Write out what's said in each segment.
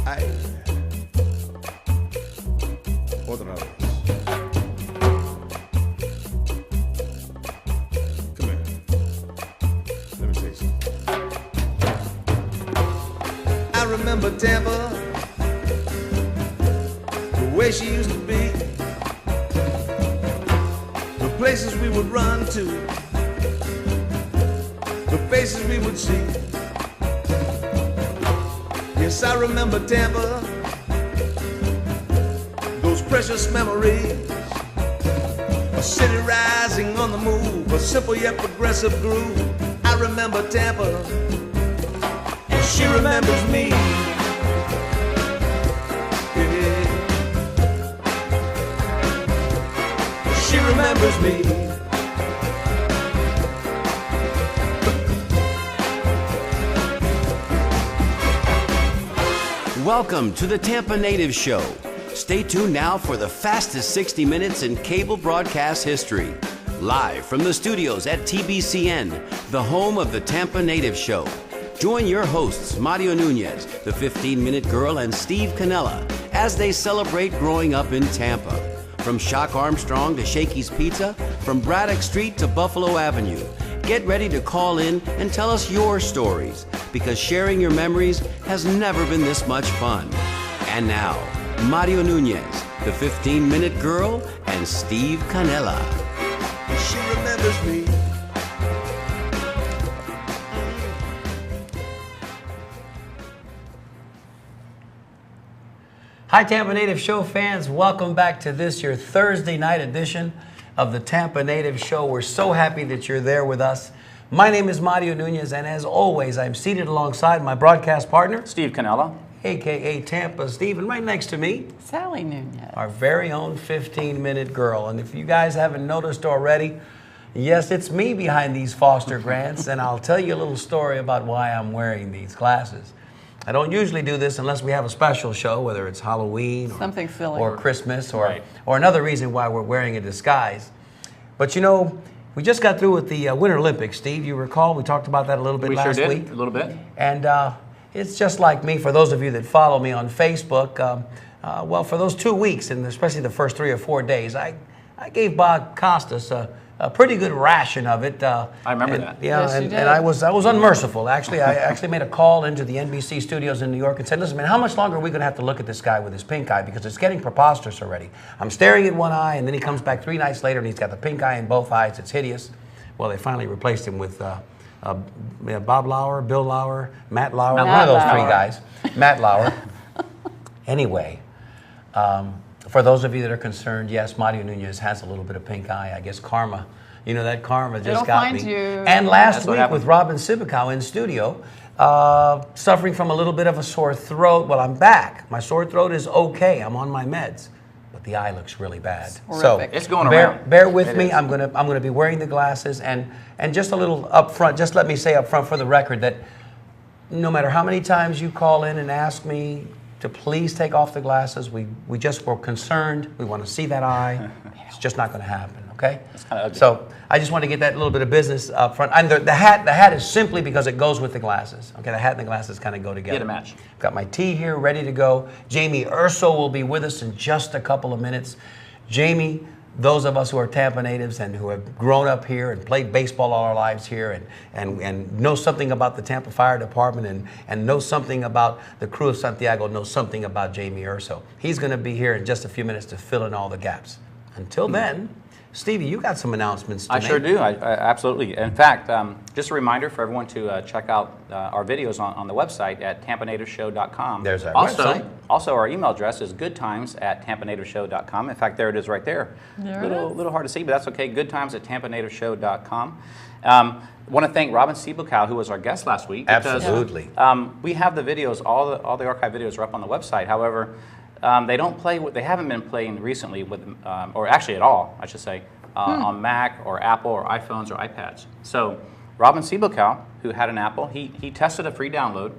Ay. Otra vez. Come here. Let me say something. I remember Tampa, the way she used to be, the places we would run to, the faces we would see. Yes, I remember Tampa, those precious memories. A city rising on the move, a simple yet progressive groove. I remember Tampa, and she remembers me. Yeah. She remembers me. Welcome to the Tampa Native Show. Stay tuned now for the fastest 60 minutes in cable broadcast history. Live from the studios at TBCN, the home of the Tampa Native Show. Join your hosts, Mario Nunez, the 15-Minute Girl, and Steve Canella, as they celebrate growing up in Tampa. From Shock Armstrong to Shakey's Pizza, from Braddock Street to Buffalo Avenue. Get ready to call in and tell us your stories, because sharing your memories has never been this much fun. And now, Mario Nunez, the 15-Minute Girl, and Steve Canella. She remembers me. Hi, Tampa Native Show fans. Welcome back to this, your Thursday night edition of the Tampa Native Show. We're so happy that you're there with us. My name is Mario Nunez, and as always, I'm seated alongside my broadcast partner, Steve Canella. a.k.a. Tampa Steve, and right next to me, Sally Nunez. our very own 15-Minute Girl. And if you guys haven't noticed already, yes, it's me behind these Foster grants, and I'll tell you a little story about why I'm wearing these glasses. I don't usually do this unless we have a special show, whether it's Halloween Something silly. or Christmas or, Right. or another reason why we're wearing a disguise. But you know, we just got through with the Winter Olympics, Steve. You recall we talked about that a little bit We last sure week. did, a little bit. And it's just like me, for those of you that follow me on Facebook, well, for those 2 weeks, and especially the first 3 or 4 days, I gave Bob Costas a pretty good ration of it. I remember that. Yeah, Yes, you and did. I was unmerciful. Actually, I actually made a call into the NBC studios in New York and said, listen, man, how much longer are we going to have to look at this guy with his pink eye? Because it's getting preposterous already. I'm staring at one eye, and then he comes back 3 nights later, and he's got the pink eye in both eyes. It's hideous. Well, they finally replaced him with Bob Lauer, Bill Lauer, Matt Lauer, one of those Lauer. 3 guys. Matt Lauer. Anyway, for those of you that are concerned, yes, Mario Nunez has a little bit of pink eye. I guess karma. You know, that karma just It'll got find me. you. And last That's what week happened. with Robin Sibicow in studio, suffering from a little bit of a sore throat. Well, I'm back. My sore throat is okay. I'm on my meds. But the eye looks really bad. horrific. It's going bear, around. Bear with It me. is. I'm gonna be wearing the glasses, and just a little up front. Just let me say up front for the record that no matter how many times you call in and ask me to please take off the glasses, we just were concerned. We want to see that eye. It's just not going to happen. Okay. kinda ugly. So I just want to get that little bit of business up front. And the hat is simply because it goes with the glasses. Okay, the hat and the glasses kind of go together. Get a match. Got my tea here ready to go. Jamie Urso will be with us in just a couple of minutes. Jamie, those of us who are Tampa natives and who have grown up here and played baseball all our lives here and know something about the Tampa Fire Department and know something about the crew of Santiago, know something about Jamie Urso. He's going to be here in just a few minutes to fill in all the gaps. Until then, Stevie, you got some announcements to I make. sure do. I absolutely. In fact, just a reminder for everyone to check out our videos on the website at tampanativeshow.com. There's our also, website. Also, our email address is goodtimes@tampanativeshow.com. In fact, there it is right there. There it is. Little hard to see, but that's okay. Goodtimes@tampanativeshow.com. Want to thank Robin Sibukow, who was our guest last week. because, Absolutely. we have the videos. All the archive videos are up on the website. However, they don't play. They haven't been playing recently with, or actually at all, I should say, on Mac or Apple or iPhones or iPads. So, Robin Sibukow, who had an Apple, he tested a free download.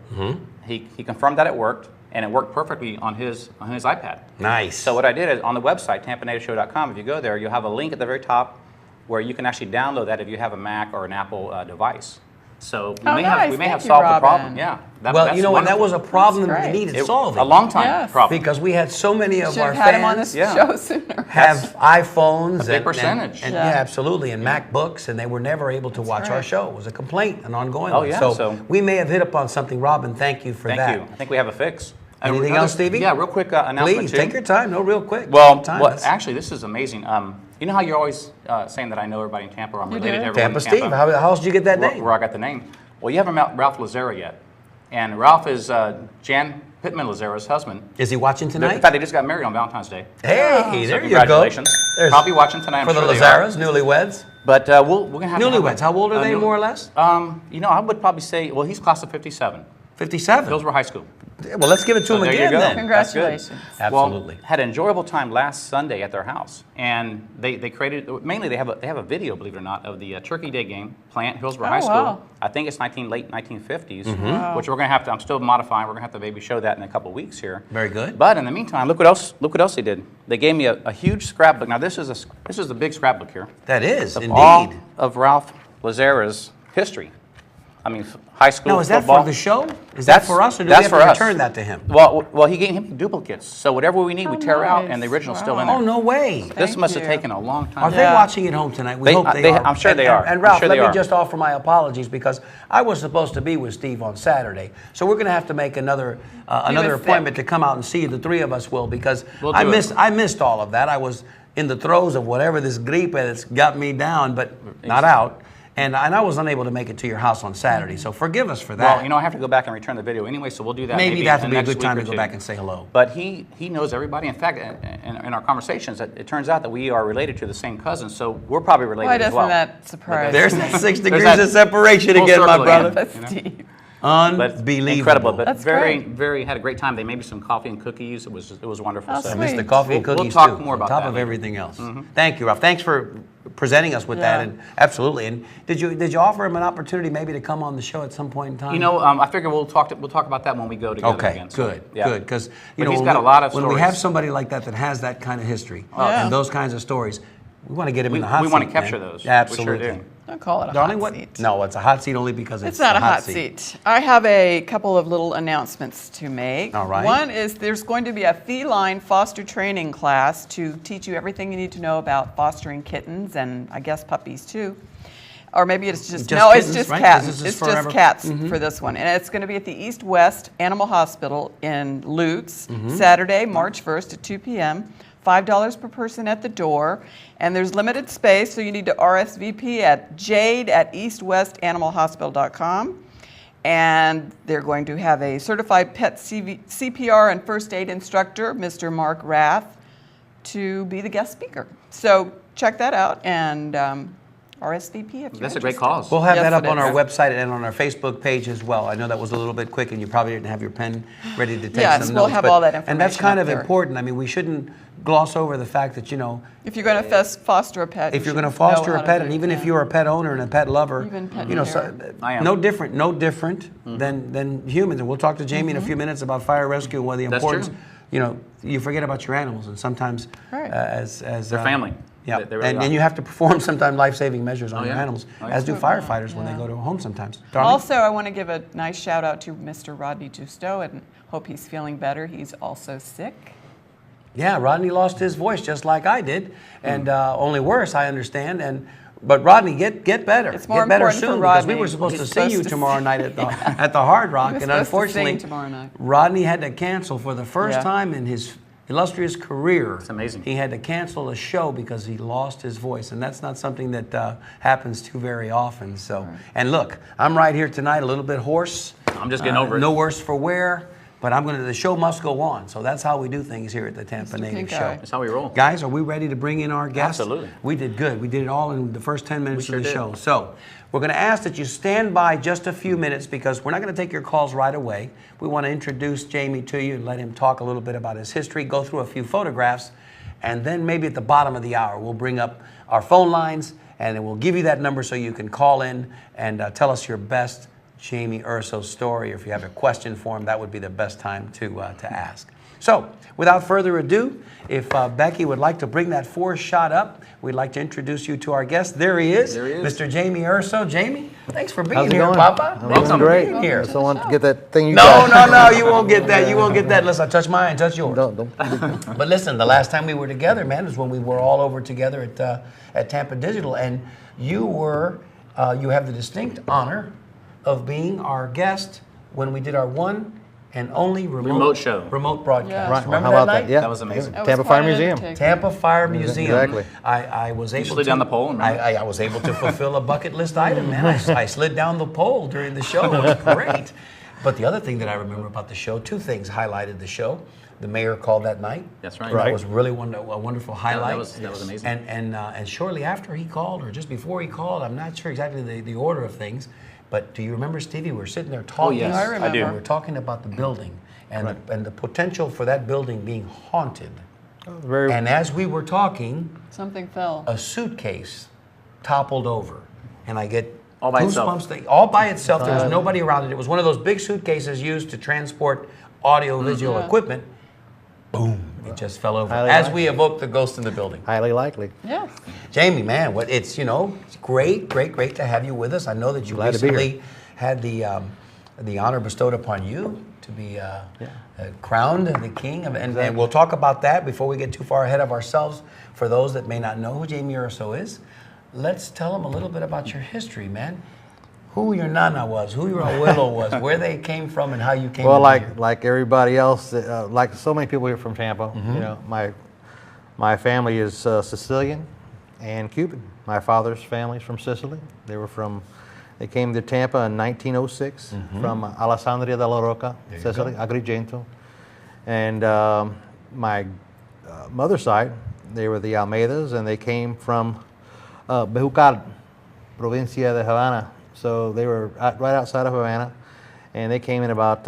He confirmed that it worked, and it worked perfectly on his iPad. Nice. So what I did is on the website, tampanativeshow.com, if you go there, you'll have a link at the very top where you can actually download that if you have a Mac or an Apple device. So Oh, we nice. may have Thank you, solved the Robin. problem. Yeah. Well, that's you know what? That was a problem That's that great. needed solving. a long time Yes. problem. Because we had so many of Should our have had him on fans this Yeah. show sooner. have iPhones A big percentage. and Yeah. yeah, absolutely, and MacBooks, and they were never able to watch our right. show. It was a complaint, an ongoing Oh, one. yeah, So, so- we may have hit upon something. Robin, thank you for Thank that. you. I think we have a fix. And Anything another- else, Stevie? Yeah, real quick announcement Please too. take your time. No, real quick. Well, Time. well, That's- actually, this is amazing. You know how you're always saying that I know everybody in Tampa, or I'm related do? to everyone Tampa in Tampa? Steve. How else did you get that where, name? where I got the name. Well, you haven't met Ralph Lazara yet. And Ralph is Jan Pittman Lazara's husband. Is he watching In tonight? fact, they just got married on Valentine's Day. Hey, So there you go. congratulations. There's- Probably watching tonight, I'm for sure the they are. Lazaras, newlyweds. But we're going to have to have Newlyweds. How old are they, more or less? You know, I would probably say, well, he's class of 57. 57. Those were high school. Well, let's give it to him there again you go. then. That's good. Congratulations. Absolutely. Well, had an enjoyable time last Sunday at their house, and they created mainly they have a video, believe it or not, of the Turkey Day game, Plant Hillsborough Oh, High School. wow. I think it's late 1950s, Mm-hmm. which we're going to have to. I'm still modifying. We're going to have to maybe show that in a couple weeks here. Very good. But in the meantime, look what else they did. They gave me a huge scrapbook. Now this is a big scrapbook here. That is, Of indeed. all of Ralph Lazara's history. I mean, high school Now, is that football. for the show? Is that That's- for us, or do we that's have for to us. return that to him? Well, he gave him duplicates. So whatever we need, we Oh, tear out, nice. and the original's still Wow. in there. Oh, no way. This Thank must have you. taken a long time. Are they Yeah. watching at home tonight? We They- hope they they- are. I'm sure they are. And I'm Ralph, sure let they me are. just offer my apologies because I was supposed to be with Steve on Saturday. So we're going to have to make another was appointment sick. to come out and see you. The three of us will, because We'll I do it. missed all of that. I was in the throes of whatever this gripe that's got me down, but not out. And I was unable to make it to your house on Saturday. So forgive us for that. Well, you know, I have to go back and return the video anyway, so we'll do that. maybe that in would the be a next good week time or to go two. back and say hello. But he knows everybody. In fact, in our conversations, it turns out that we are related to the same cousin, so we're probably related Why as doesn't well. that surprise There's me? that 6 There's degrees that of separation full again, my circle again. brother. But You know? Steve. But Unbelievable. incredible, but That's very, great. very had a great time. They made me some coffee and cookies. It was wonderful. Oh, So I sweet. missed the coffee and We'll cookies talk too, more about on top that of later. everything else. Thank you, Ralph. Thanks for presenting us with that, Yeah. and absolutely. And did you offer him an opportunity maybe to come on the show at some point in time? You know, I figure we'll talk about that when we go together Okay, again. So, good, yeah. good. Because But he's got a lot of when we stories. have somebody like that has that kind of history Yeah. and those kinds of stories, we want to get him in the hot we seat. want to capture man. those. Yeah, We sure absolutely. do. Don't call it a Darling, hot what? seat. No, it's a hot seat only because it's It's not a hot seat. I have a couple of little announcements to make. All right. One is there's going to be a feline foster training class to teach you everything you need to know about fostering kittens and I guess puppies too. Or maybe it's just, Just no, kittens, it's just right? cats. 'Cause this is It's just forever. cats for this one. And it's going to be at the East West Animal Hospital in Lutz, Saturday, March 1st at 2 p.m. $5 per person at the door, and there's limited space, so you need to RSVP at jade@eastwestanimalhospital.com. And they're going to have a certified pet CPR and first aid instructor, Mr. Mark Rath, to be the guest speaker. So check that out and RSVP if you're That's a great interested. cause. We'll have Yes, that up it on our is. website and on our Facebook page as well. I know that was a little bit quick, and you probably didn't have your pen ready to take Yes, some we'll notes. have but- all that And that's information kind up of there. important. I mean, we shouldn't gloss over the fact that, If you're going to foster a pet, if you're you going to should know foster how a to pet, do and it, even if yeah. you're a pet owner and a pet lover, Even pet you know, parent. I am. no different than humans. And we'll talk to Jamie in a few minutes about fire rescue and what the That's importance. true. You know, you forget about your animals, and sometimes Right. as They're family. Yeah, They really and are. you have to perform sometimes life-saving measures on Oh, your yeah. animals, Oh, yeah. as do firefighters when they Yeah. go to a home sometimes. Darling? Also, I want to give a nice shout out to Mr. Rodney Justo and hope he's feeling better. He's also sick. Yeah, Rodney lost his voice just like I did, and only worse, I understand. But Rodney, get better. It's more get better important for soon because we Rodney. were supposed He's to see you supposed to tomorrow sing. night at the Hard Rock, was and supposed to unfortunately, sing tomorrow night. Rodney had to cancel for the first Yeah. time in his illustrious career. It's amazing. He had to cancel a show because he lost his voice, and that's not something that happens too very often. So, and look, I'm right here tonight, a little bit hoarse. I'm just getting over it. No worse for wear. But the show must go on. So that's how we do things here at the Tampa Mr. Native Pink Show. Eye. That's how we roll. Guys, are we ready to bring in our guests? Absolutely. We did good. We did it all in the first 10 minutes We of the sure show. did. So we're going to ask that you stand by just a few minutes because we're not going to take your calls right away. We want to introduce Jamie to you and let him talk a little bit about his history, go through a few photographs, and then maybe at the bottom of the hour, we'll bring up our phone lines and then we'll give you that number so you can call in and tell us your best Jamie Urso story. Or if you have a question for him, that would be the best time to ask. So, without further ado, if Becky would like to bring that 4 shot up, we'd like to introduce you to our guest. There he is, There he is. Mr. Jamie Urso. Jamie, Thanks for How's being it here, going? Papa. I'm Thanks doing for great. being here. So I want to get that thing you No, got. no, you won't get that. You won't get that unless I touch mine, touch yours. Don't. But listen, the last time we were together, man, was when we were all over together at Tampa Digital, and you have the distinct honor of being our guest when we did our one and only Remote show. remote broadcast. Yes. Right. Remember How that about night? that? Yeah. That was amazing. That was Tampa quite Fire an Museum. undertaking. Tampa Fire Museum. Exactly. I was able slid to down the pole, remember? I was able to fulfill a bucket list item, man. I slid down the pole during the show. It was great. But the other thing that I remember about the show, two things highlighted the show. The mayor called that night. That's right. That was really a wonderful highlight. that was amazing. And shortly after he called, or just before he called, I'm not sure exactly the order of things, but do you remember, Stevie? We were sitting there talking. yes, I remember. I do. We were talking about the building and the potential for that building being haunted. Very. And as we were talking, Something fell. a suitcase toppled over, and I get All by itself. goosebumps. All by itself. There was nobody around it. It was one of those big suitcases used to transport audio-visual Yeah. equipment. Boom! It just fell over Highly as likely. we evoked the ghost in the building. Highly likely. Yes. Jamie, man, it's it's great to have you with us. I know that you Glad to be here. recently had the honor bestowed upon you to be crowned the king, and we'll talk about that before we get too far ahead of ourselves. For those that may not know who Jamie Urso is, let's tell them a little bit about your history, man. Who your nana was, who your abuelo was, where they came from, and how you came. Well, over here. like everybody else, like so many people here from Tampa, you know, my family is Sicilian and Cuban. My father's family's from Sicily. They came to Tampa in 1906 from Alessandria della Rocca, Sicily, Agrigento. And my mother's side, they were the Almeidas, and they came from Bejucal, Provincia de Havana. So they were right outside of Havana, and they came in about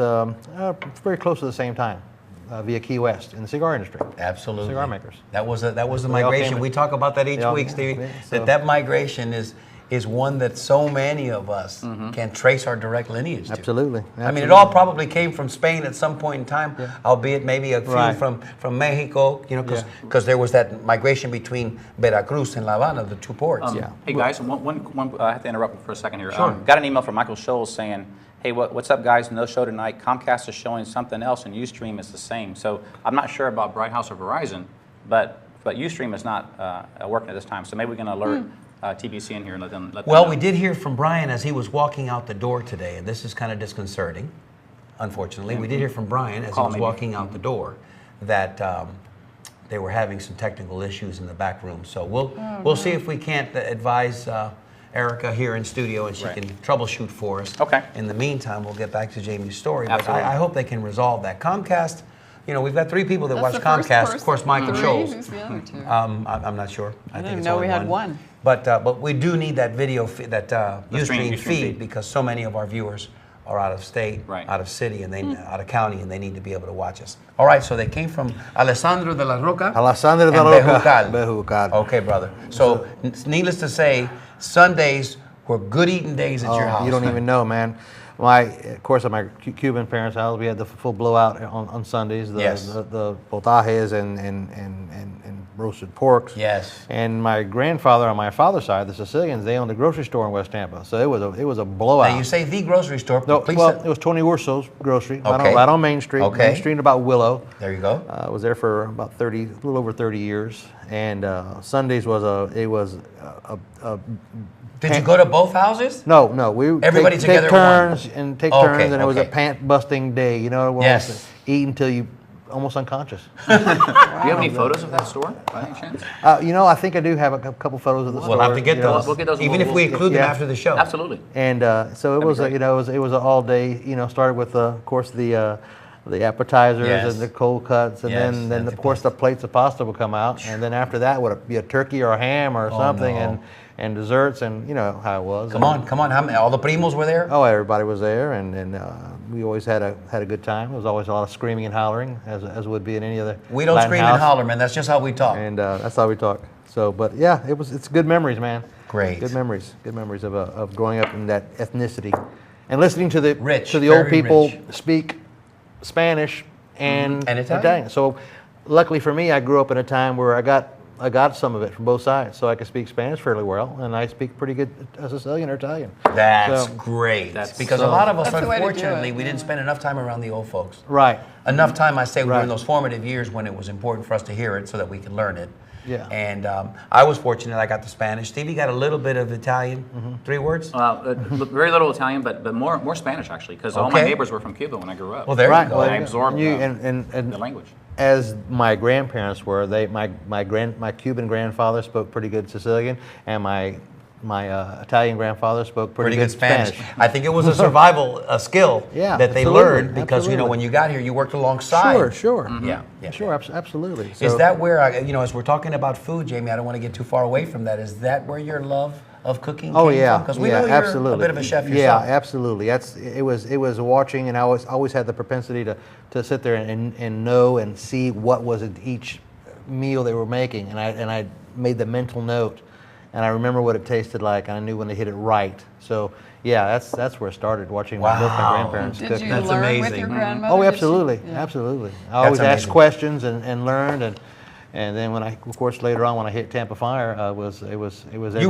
very close to the same time via Key West in the cigar industry. Absolutely. Cigar makers. That was the They all migration. came- We talk about that each they all- week, Stevie. yeah, so- That migration is one that so many of us can trace our direct lineage to. Absolutely. I mean, it all probably came from Spain at some point in time, albeit maybe a few Right. from Mexico, you know, because there was that migration between Veracruz and La Habana, the two ports. Hey guys, I have to interrupt for a second here. Sure. Got an email from Michael Scholes saying, "Hey, what's up, guys? No show tonight. Comcast is showing something else, and UStream is the same." So I'm not sure about Bright House or Verizon, but UStream is not working at this time. So maybe we can alert TBC in here and let them. Well, know. we did hear from Brian as he was walking out the door today, and this is kind of disconcerting, unfortunately. We did hear from Brian as he Call was maybe. walking out the door that they were having some technical issues in the back room. So we'll see if we can't advise Erica here in studio, and she Right. can troubleshoot for us. Okay. In the meantime, we'll get back to Jamie's story. But Absolutely. I hope they can resolve that. Comcast, you know, we've got 3 people that That's watch the first Comcast. person. Of course, Michael 3? Scholes. Who's the other two? I'm not sure. I didn't think it's know only we had one. But we do need that video, that stream Ustream feed, feed. because so many of our viewers are out of state, Right. out of city, and they out of county, and they need to be able to watch us. All right, so they came from Alessandro de la Roca. Alessandro de and la Roca. Bejucal. Bejucal. Okay, brother. So needless to say, Sundays were good eating days at your house. You don't even know, man. Of course, at my Cuban parents' house, we had the full blowout on Sundays. Yes. The potajes and roasted porks. Yes. And my grandfather on my father's side, the Sicilians, they owned a grocery store in West Tampa. So it was a blowout. Now you say the grocery store. No, please well, say- it was Tony Urso's grocery, Okay. right on Main Street. Okay. Main Street about Willow. there you go. I was there for about a little over 30 years, and Sundays was a Did you go to both houses? No, we would Everybody take together at turns once. and take Okay, turns, and it was a okay. pant busting day. You know, Yes. eat until you almost unconscious. Do you have any photos of that store by any chance? You know, I think I do have a couple photos of the store. We'll have to get you know. those. We'll get those. Even if we include them Yeah. after the show. Absolutely. And so it be was, great. you know, it was an all day. You know, started with of course the appetizers Yes. and the cold cuts, and Yes, then of course the plates of pasta would come out, and then after that would be a turkey or a ham or something, no. and desserts, and you know how it was. Come on. How many? All the primos were there? Oh, everybody was there, and we always had a good time. There was always a lot of screaming and hollering, as would be in any other. We don't Latin scream house. and holler, man. That's just how we talk. And that's how we talk. So, but yeah, it's good memories, man. Great. Good memories of growing up in that ethnicity, and listening to the Rich, old very people rich. speak Spanish and And Italian. So, luckily for me, I grew up in a time where I got I got some of it from both sides, so I could speak Spanish fairly well, and I speak pretty good Sicilian or Italian. That's So- great. That's- Because a so- lot of us, That's the way to do unfortunately, it, we didn't yeah. spend enough time around the old folks. Right. Enough time, I say, Right. during those formative years when it was important for us to hear it so that we could learn it. Yeah. And I was fortunate I got the Spanish. Stevie got a little bit of Italian. 3 words? Very little Italian, but more Spanish actually, because all my Okay. neighbors were from Cuba when I grew up. Well, there Right. you go. Well, I absorbed you- the language. As my grandparents were, my Cuban grandfather spoke pretty good Sicilian, and my Italian grandfather spoke pretty good Spanish. I think it was a survival skill Yeah, that they absolutely, learned because, you know, absolutely. when you got here, you worked alongside. Sure. Yeah, yeah. Sure, absolutely. Is So- that where, as we're talking about food, Jamie, I don't want to get too far away from that. Is that where your love of cooking Oh came yeah, from? Because we yeah, know you're absolutely. a bit of a chef Yeah, yourself. absolutely. It was watching, and I always had the propensity to sit there and know and see what was in each meal they were making, and I made the mental note, and I remember what it tasted like, and I knew when they hit it right. So yeah, that's where it started, watching both Wow. my grandparents Did cook. you That's learn with amazing. your grandmother? Oh, Did she- absolutely, yeah. absolutely. I always asked amazing. questions and learned, and then when of course later on when I hit Tampa Fire, it was You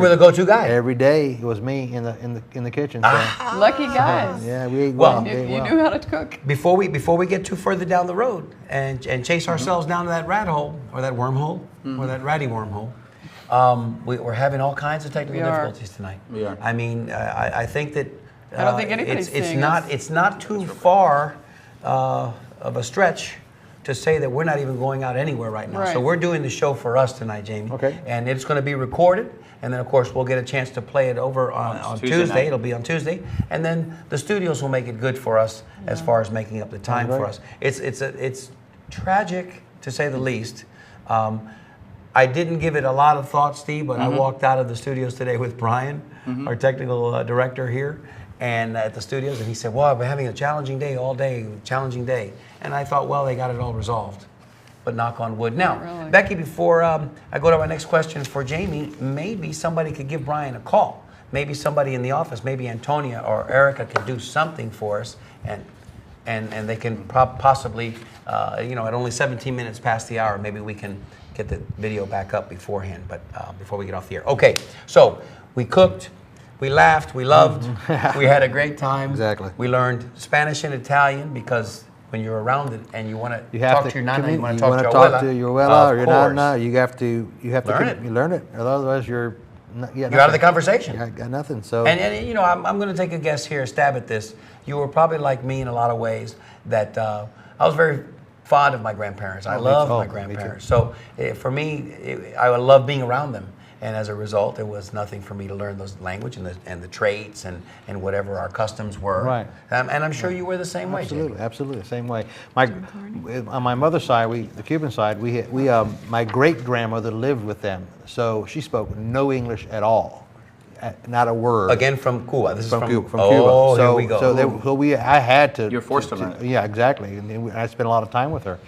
were the go-to guy. every day. It was me in the kitchen. So, Lucky guys. yeah, we ate Well, well. we ate You well. knew how to cook. Before we get too further down the road and chase ourselves down to that rat hole or that wormhole or that ratty wormhole, we're having all kinds of technical We are. difficulties tonight. We are. I mean, I think that I don't think anybody's it's seeing not us. it's not too far of a stretch to say that we're not even going out anywhere right now. So Right. we're doing the show for us tonight, Jamie. Okay. And it's going to be recorded, and then of course we'll get a chance to play it over on Tuesday Tuesday. night. It'll be on Tuesday, and then the studios will make it good for us as far as making up the time for Right. us. It's tragic to say the least. I didn't give it a lot of thought, Steve, but I walked out of the studios today with Brian, our technical director here, and at the studios, and he said, "Well, I've been having a challenging day all day, challenging day." And I thought, well, they got it all resolved. But knock on wood. Now, Really? Becky, before I go to our next question for Jamie, maybe somebody could give Brian a call. Maybe somebody in the office, maybe Antonia or Erica could do something for us, and they can possibly, at only 17 minutes past the hour, maybe we can get the video back up beforehand, but before we get off the air. Okay, so we cooked, we laughed, we loved, we had a great time. Exactly. We learned Spanish and Italian because when you're around it and you want You to have talk to to your nana, you want to you talk wanna to your abuela, abuela or of your course. nana. You have to Learn it. You learn it, otherwise you're You're out of the conversation. You got nothing. So And I'm going to take a guess here, stab at this. You were probably like me in a lot of ways that I was very fond of my grandparents. I me love too. my Me too. grandparents. So for me, I love being around them. And as a result, it was nothing for me to learn those language and the traits and whatever our customs were. Right. And I'm sure you were the same way, Jamie. Absolutely, same way. On my mother's side, the Cuban side, my great grandmother lived with them, so she spoke no English at all, not a word. Again, from Cuba. This is From Cuba. Oh, so, here we go. I had to. You're forced to learn it. Yeah, exactly. And I spent a lot of time with her,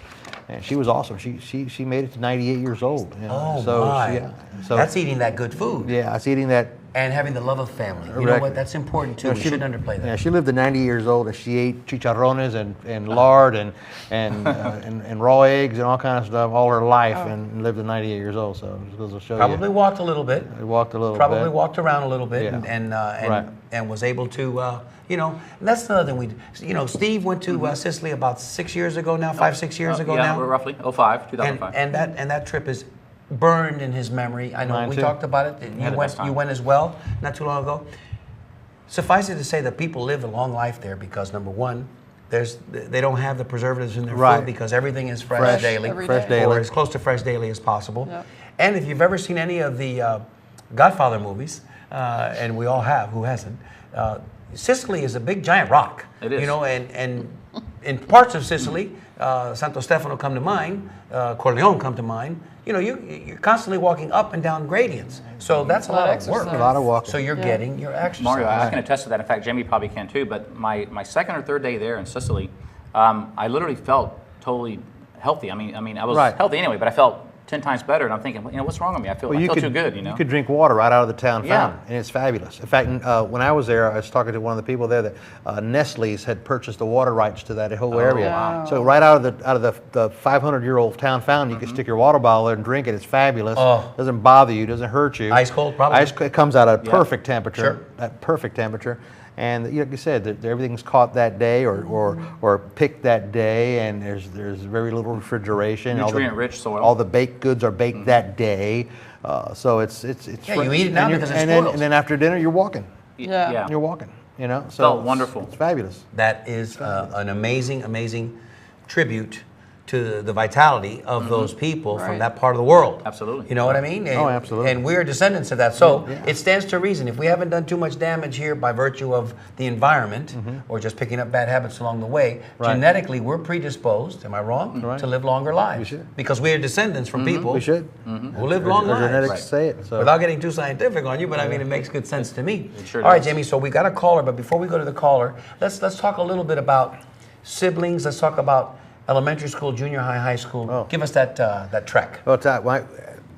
and she was awesome. She made it to 98 years old. You know, Oh, so, my. Yeah. So That's eating that good food. yeah, I was eating that. And having the love of family. You know Correct. what? That's important, too. You know, We shouldn't underplay that. Yeah, she lived to 90 years old, and she ate chicharrones and lard and raw eggs and all kinds of stuff all her life, and lived to 98 years old. So it just goes to show Probably you. walked a little bit. I walked a little Probably bit. walked around a little bit Yeah. Right. and was able to, and that's another thing Steve went to Sicily about 6 years ago now, 5-6 years ago yeah, now. roughly 2005. And that trip is burned in his memory. I know Mine we too. talked about it. Had the best time. You went as well not too long ago. Suffice it to say that people live a long life there because number one, they don't have the preservatives in their Right. food because everything is fresh, Fresh, daily, every fresh day. daily. or as close to fresh daily as possible. Yep. And if you've ever seen any of the Godfather movies, and we all have, who hasn't? Sicily is a big giant rock. It is. And in parts of Sicily, Santo Stefano come to mind, Corleone come to mind. You're constantly walking up and down gradients. So that's a lot of work. exercise. A lot of walking. So you're getting your exercise. Mario, I can attest to that. In fact, Jamie probably can too. But my second or third day there in Sicily, I literally felt totally healthy. I mean, I was Right. healthy anyway, but I felt 10 times better. And I'm thinking, what's wrong with me? I feel too good, You could drink water right out of the town fountain, and it's fabulous. In fact, when I was there, I was talking to one of the people there that Nestle's had purchased the water rights to that whole area. wow. So right out of the 500-year-old town fountain, you can stick your water bottle there and drink it. It's fabulous. Doesn't bother you, doesn't hurt you. Ice cold, probably? It comes out at perfect temperature. Sure. At perfect temperature. And like you said, everything's caught that day or picked that day, and there's very little refrigeration. Nutrient-rich soil. All the baked goods are baked that day, so it's. Yeah, you eat it now because it spoils. and then after dinner you're walking. Yeah. You're walking. You know, so Felt wonderful. It's fabulous. That is an amazing tribute to the vitality of those people from Right. that part of the world. Absolutely. You know what I mean? And, absolutely. And we're descendants of that. So it stands to reason. If we haven't done too much damage here by virtue of the environment or just picking up bad habits along the way, Right. genetically we're predisposed, am I wrong, Right. to live longer lives. We should. Because we are descendants from people We should. who live long Our lives. genetics say it. So. Without getting too scientific on you, but I mean, it makes good sense to me. It sure All right, does. Jamie, so we got a caller, but before we go to the caller, let's talk a little bit about siblings. Let's talk about elementary school, junior high, high school. Oh. Give us that trek. Well,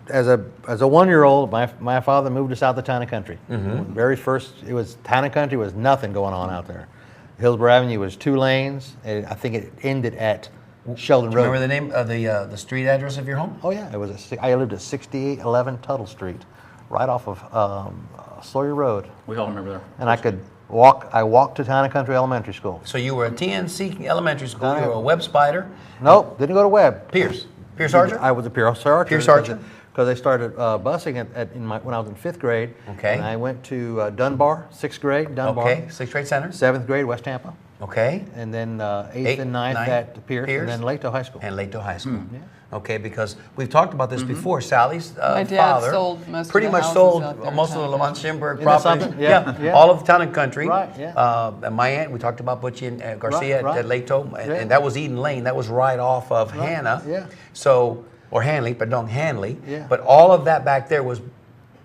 as a 1-year-old, my father moved us out to Town and Country. Very first, Town and Country was nothing going on out there. Hillsborough Avenue was 2 lanes, and I think it ended at Sheldon Road. Remember the name of the street address of your home? Oh yeah, I lived at 6811 Tuttle Street, right off of Sawyer Road, We all remember that. and I walked to Town and Country Elementary School. So you were at TNC Elementary School. You were a web spider. Nope, didn't go to Webb. Pierce Archer? I was a Pierce Archer. Pierce Archer? Because I started busing when I was in 5th grade. Okay. And I went to Dunbar, 6th grade, Dunbar. Okay, 6th grade center. 7th grade, West Tampa. Okay. And then 8th and 9th at Pierce, and then Lato High School. And Lato High School. Okay, because we've talked about this before. Sally's My dad father sold most of pretty the much houses sold out there in most of town. the Lamont Schimberg that properties. something? Yeah. All of Town and Country. Right, yeah. And my aunt, we talked about Butchie and Garcia Right, at right. Lato, and that was Eden Lane. That was right off of Hannah. yeah. So, or Hanley, pardon, Hanley. Yeah. But all of that back there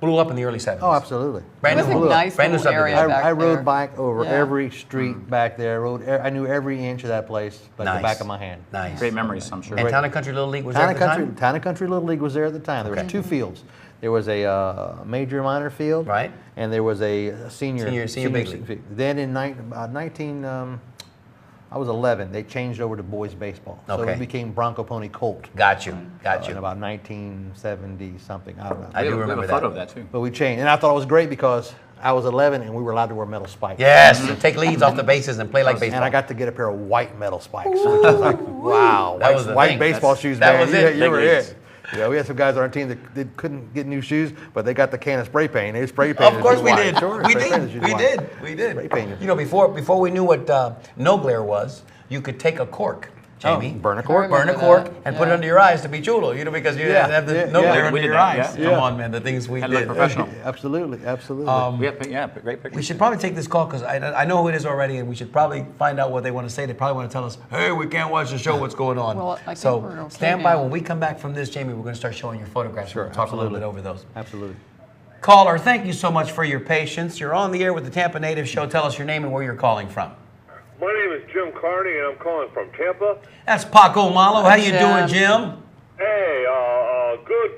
blew up in the early 70s. Oh, absolutely. Brand It was new, a nice brand new little area subdivision. back I rode there. bike over Yeah. every street back there. I knew every inch of that place like Nice. the back of my hand. Nice. Great memories, I'm sure. And Town and Country Little League was Town there and at the Country, time? Town and Country Little League was there at the time. There Okay. was 2 fields. There was a major minor field, Right. and there was a senior big league. field. Then in 19, I was 11. They changed over to boys baseball, so Okay. it became Bronco Pony Colt. Got you. In about 1970 something. I don't know. I do We have remember a that. photo of that too. But we changed, and I thought it was great because I was 11 and we were allowed to wear metal spikes. Yes, to take leads off the bases and play like baseball. And I got to get a pair of white metal spikes, which was like, wow, That was the white thing. baseball That's- shoes, that man. was it. You Big were leagues. it. Yeah, we had some guys on our team that couldn't get new shoes, but they got the can of spray paint. They spray painted. Of course the shoes we white. did. Sure, We spray painted the did. shoes We white. did. We did. Spray painted. You know, before we knew what no glare was, you could take a cork, Jamie. burn a cork. Burn a remember cork that. and put it Yeah. under your eyes to be chulo, because you Yeah, have the yeah, no yeah. glare We under did your that, eyes. yeah. Come on, man, the things we Had to look did. professional. Absolutely, absolutely. We have, great pictures. We should probably take this call because I know who it is already, and we should probably find out what they want to say. They probably want to tell us, hey, we can't watch the show, what's going on? Well, I think so we're okay stand by. now. When we come back from this, Jamie, we're going to start showing your photographs. Sure, We'll talk a little absolutely. bit over those. Absolutely. Caller, thank you so much for your patience. You're on the air with the Tampa Native Show. Tell us your name and where you're calling from. My name is Jim Carney, and I'm calling from Tampa. That's Paco Malo. How you Jim. doing, Jim? Hey,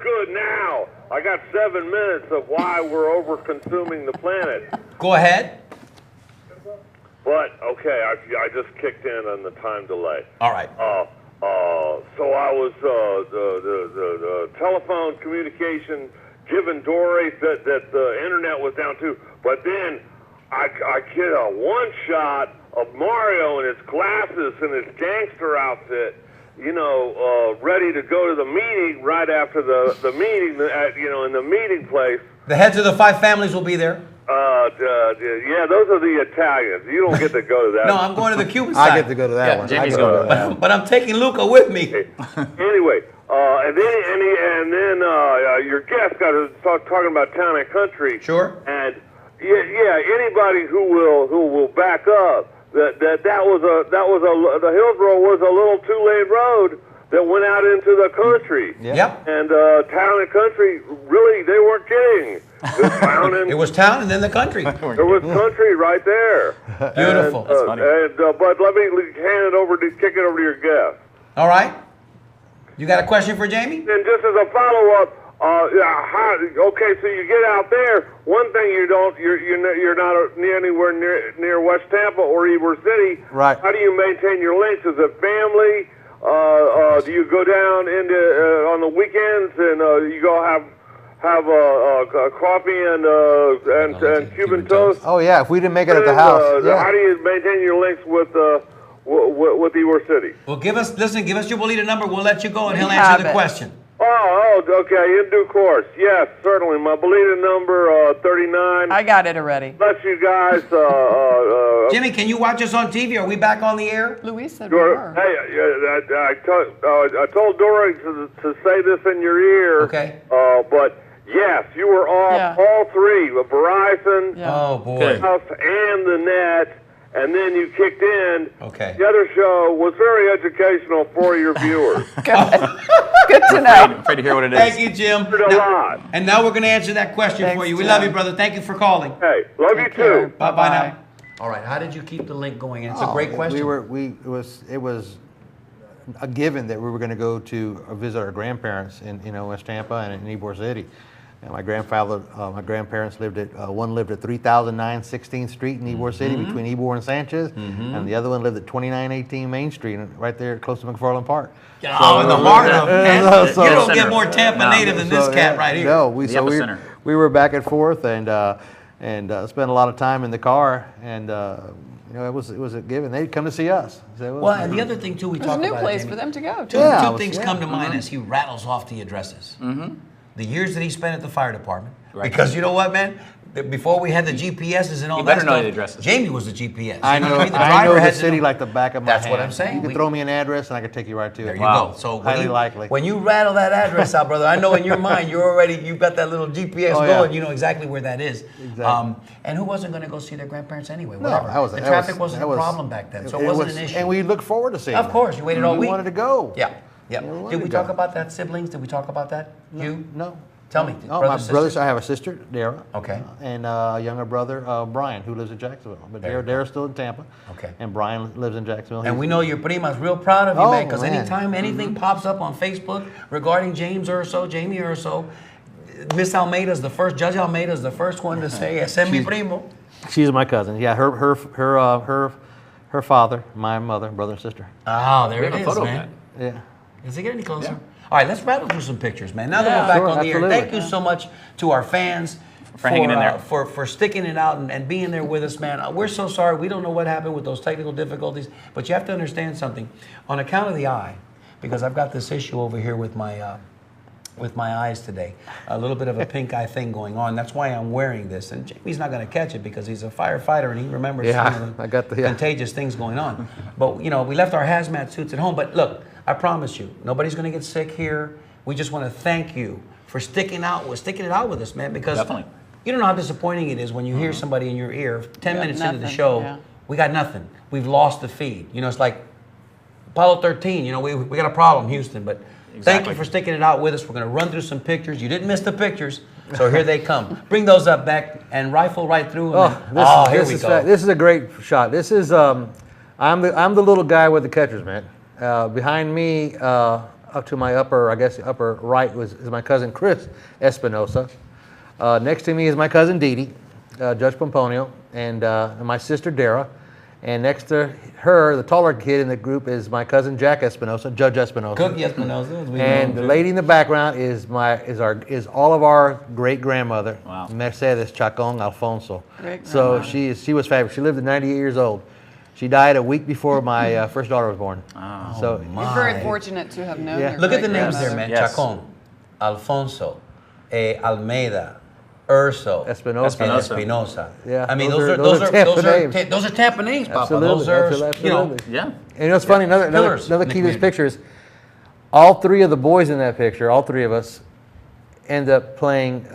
good now. I got 7 minutes of why we're over-consuming the planet. Go ahead. But, okay, I just kicked in on the time delay. All right. So I was, the telephone communication given Dory that the internet was down too. But then I get a one-shot of Mario in his glasses and his gangster outfit, ready to go to the meeting right after the meeting, in the meeting place. The heads of the 5 families will be there. Yeah, those are the Italians. You don't get to go to that. No, I'm going to the Cuban side. I get to go to that Yeah, one. Jamie's I get to going to that one. But I'm taking Luca with me. Anyway, and then your guest got to start talking about Town and Country. Sure. And anybody who will back up that the Hillsborough was a little 2-lane road that went out into the country. Yeah. Yep. And Town and Country, really, they weren't kidding. This town and It was town and then the country. there was country right there. Beautiful. That's funny. But let me kick it over to your guest. All right. You got a question for Jamie? And just as a follow-up, okay, so you get out there. One thing you're not anywhere near West Tampa or Ybor City. Right. How do you maintain your links? Is it family? Do you go down into on the weekends and you go have coffee and Cuban toast? Oh yeah, if we didn't make it at the house. How do you maintain your links with Ybor City? Well, give us your Bolita number. We'll let you go, and he'll We answer have the it. question. Oh, okay, in due course. Yes, certainly. My Bolita number 39. I got it already. Bless you guys. Jimmy, can you watch us on TV? Are we back on the air? Luis said we Hey, were. I told Dory to say this in your ear. Okay. But yes, you were off Yeah. all three, Verizon, Yeah. Oh boy. Good. House, and the net, and then you kicked in. Okay. The other show was very educational for your viewers. Good to know. I'm afraid to hear what it is. Thank you, Jim. Heard a lot. And now we're going to answer that question for Thanks, you. We Jim. love you, brother. Thank you for calling. Hey, love you Take care. too. Bye bye Bye. now. All right. How did you keep the link going? It's a great question. It was a given that we were going to go to visit our grandparents in West Tampa and in Ybor City. And my grandparents lived at one lived at 3009 16th Street in Ybor City between Ybor and Sanchez, and the other one lived at 2918 Main Street, right there close to McFarland Park. Oh, in the heart of man. so- You don't Center. get more Tampa No. native than this So, cat yeah, right here. No, The epicenter. we were back and forth and spent a lot of time in the car, and it was a given. They'd come to see us. So it was- Well, and the other thing too, we There's a talked new about place Jamie. for them to go. Two, too. Yeah, two things come to mind as he rattles off the addresses. The years that he spent at the fire department. Right. Because you know what, man? Before we had the GPSs and all You that better know stuff, the addresses. Jamie was the GPS. I You know, what mean? I know driver the had to city know. like the back of my That's hand. what I'm saying. You could We- throw me an address and I could take you right to There it. you Wow. go. So Highly likely. when you rattle that address out, brother, I know in your mind you've got that little GPS Oh, yeah. going. You know exactly where that is. Exactly. And who wasn't going to go see their grandparents anyway? No, Whatever. The traffic wasn't that a was- problem back then, so it wasn't an issue. And we looked forward to seeing Of them. course, you waited all We week. wanted to go. Yeah. Yeah. Yeah, we wanted Did we to talk go. about that, siblings? Did we talk about that? You? No. Tell me. Oh, Brothers, my brothers. sisters? I have a sister, Dara. Okay. And a younger brother, Brian, who lives in Jacksonville. But There you go. Dara's still in Tampa. Okay. And Brian lives in Jacksonville. And He's- we know your prima's real proud of you, Oh, man, because man. anytime anything pops up on Facebook regarding James Urso, Jamie Urso, Miss Almeida's the first, Judge Almeida's the first one to say, ese es mi primo. She's my cousin. Yeah, her father, my mother, brother and sister. Oh, there We it have a is, photo of man. Yeah. Does it get any closer? Yeah. All right, let's rattle through some pictures, man. Now that Yeah. we're back Sure, on the air, absolutely. thank you so much to our fans For hanging in there. for sticking it out and being there with us, man. We're so sorry. We don't know what happened with those technical difficulties, but you have to understand something. On account of the eye, because I've got this issue over here with my eyes today, a little bit of a pink eye thing going on. That's why I'm wearing this. And Jamie's not going to catch it because he's a firefighter and he remembers Yeah, some of the I got the- yeah. contagious things going on. But we left our hazmat suits at home. But look, I promise you, nobody's going to get sick here. We just want to thank you for sticking it out with us, man. Because Definitely. you don't know how disappointing it is when you hear somebody in your ear 10 got minutes into the nothing, show. yeah. We got nothing. We've lost the feed. It's like Apollo 13. We got a problem, Houston. But thank Exactly. you for sticking it out with us. We're going to run through some pictures. You didn't miss the pictures, so here they come. Bring those up back and rifle right through them. Here we go. This is a great shot. This is I'm the little guy with the catcher's mitt. Behind me, up to my upper right is my cousin Chris Espinosa. Next to me is my cousin Dee Dee, Judge Pomponio, and my sister Dara. And next to her, the taller kid in the group is my cousin Jack Espinosa, Judge Espinosa. Cookie Espinosa. as we know And him, the too. lady in the background is all of our great grandmother, Wow. Mercedes Chacon Alfonso. Great So grandmother. she was fabulous. She lived at 98 years old. She died a week before my first daughter was born. So You're very fortunate to have known Yeah. your Look at the names great-grandmother. there, man. Yes. Chacon, Alfonso, Almeida, Urso, Espinosa. and Espinosa. Yeah, I mean, those are Tampa names. those are Tampa names, Papa. Absolutely, Those are, absolutely. Yeah. And you know what's funny? Another Pillars, key to this nicknamed. picture is all three of the boys in that picture, all three of us, end up playing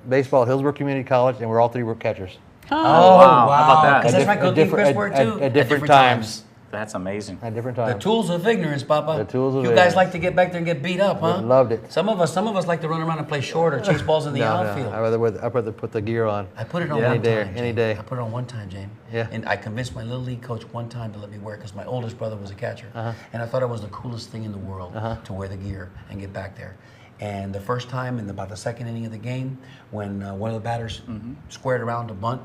baseball at Hillsborough Community College, and we're all three were catchers. Oh, wow. How about that? Because that's right, At Cookie and Chris were too. at different times. That's amazing. At different The times. tools of ignorance, Papa. The tools of You guys ignorance. like to get back there and get beat up, huh? Loved it. Some of us like to run around and play short or chase balls in the No, outfield. I'd rather put the gear on. I put it on any one day, time. any Jamie. day. I put it on one time, Jamie. Yeah. And I convinced my little league coach one time to let me wear it because my oldest brother was a catcher. Uh-huh. And I thought it was the coolest thing in the world to wear the gear and get back there. And the first time in about the second inning of the game, when one of the batters squared around to bunt,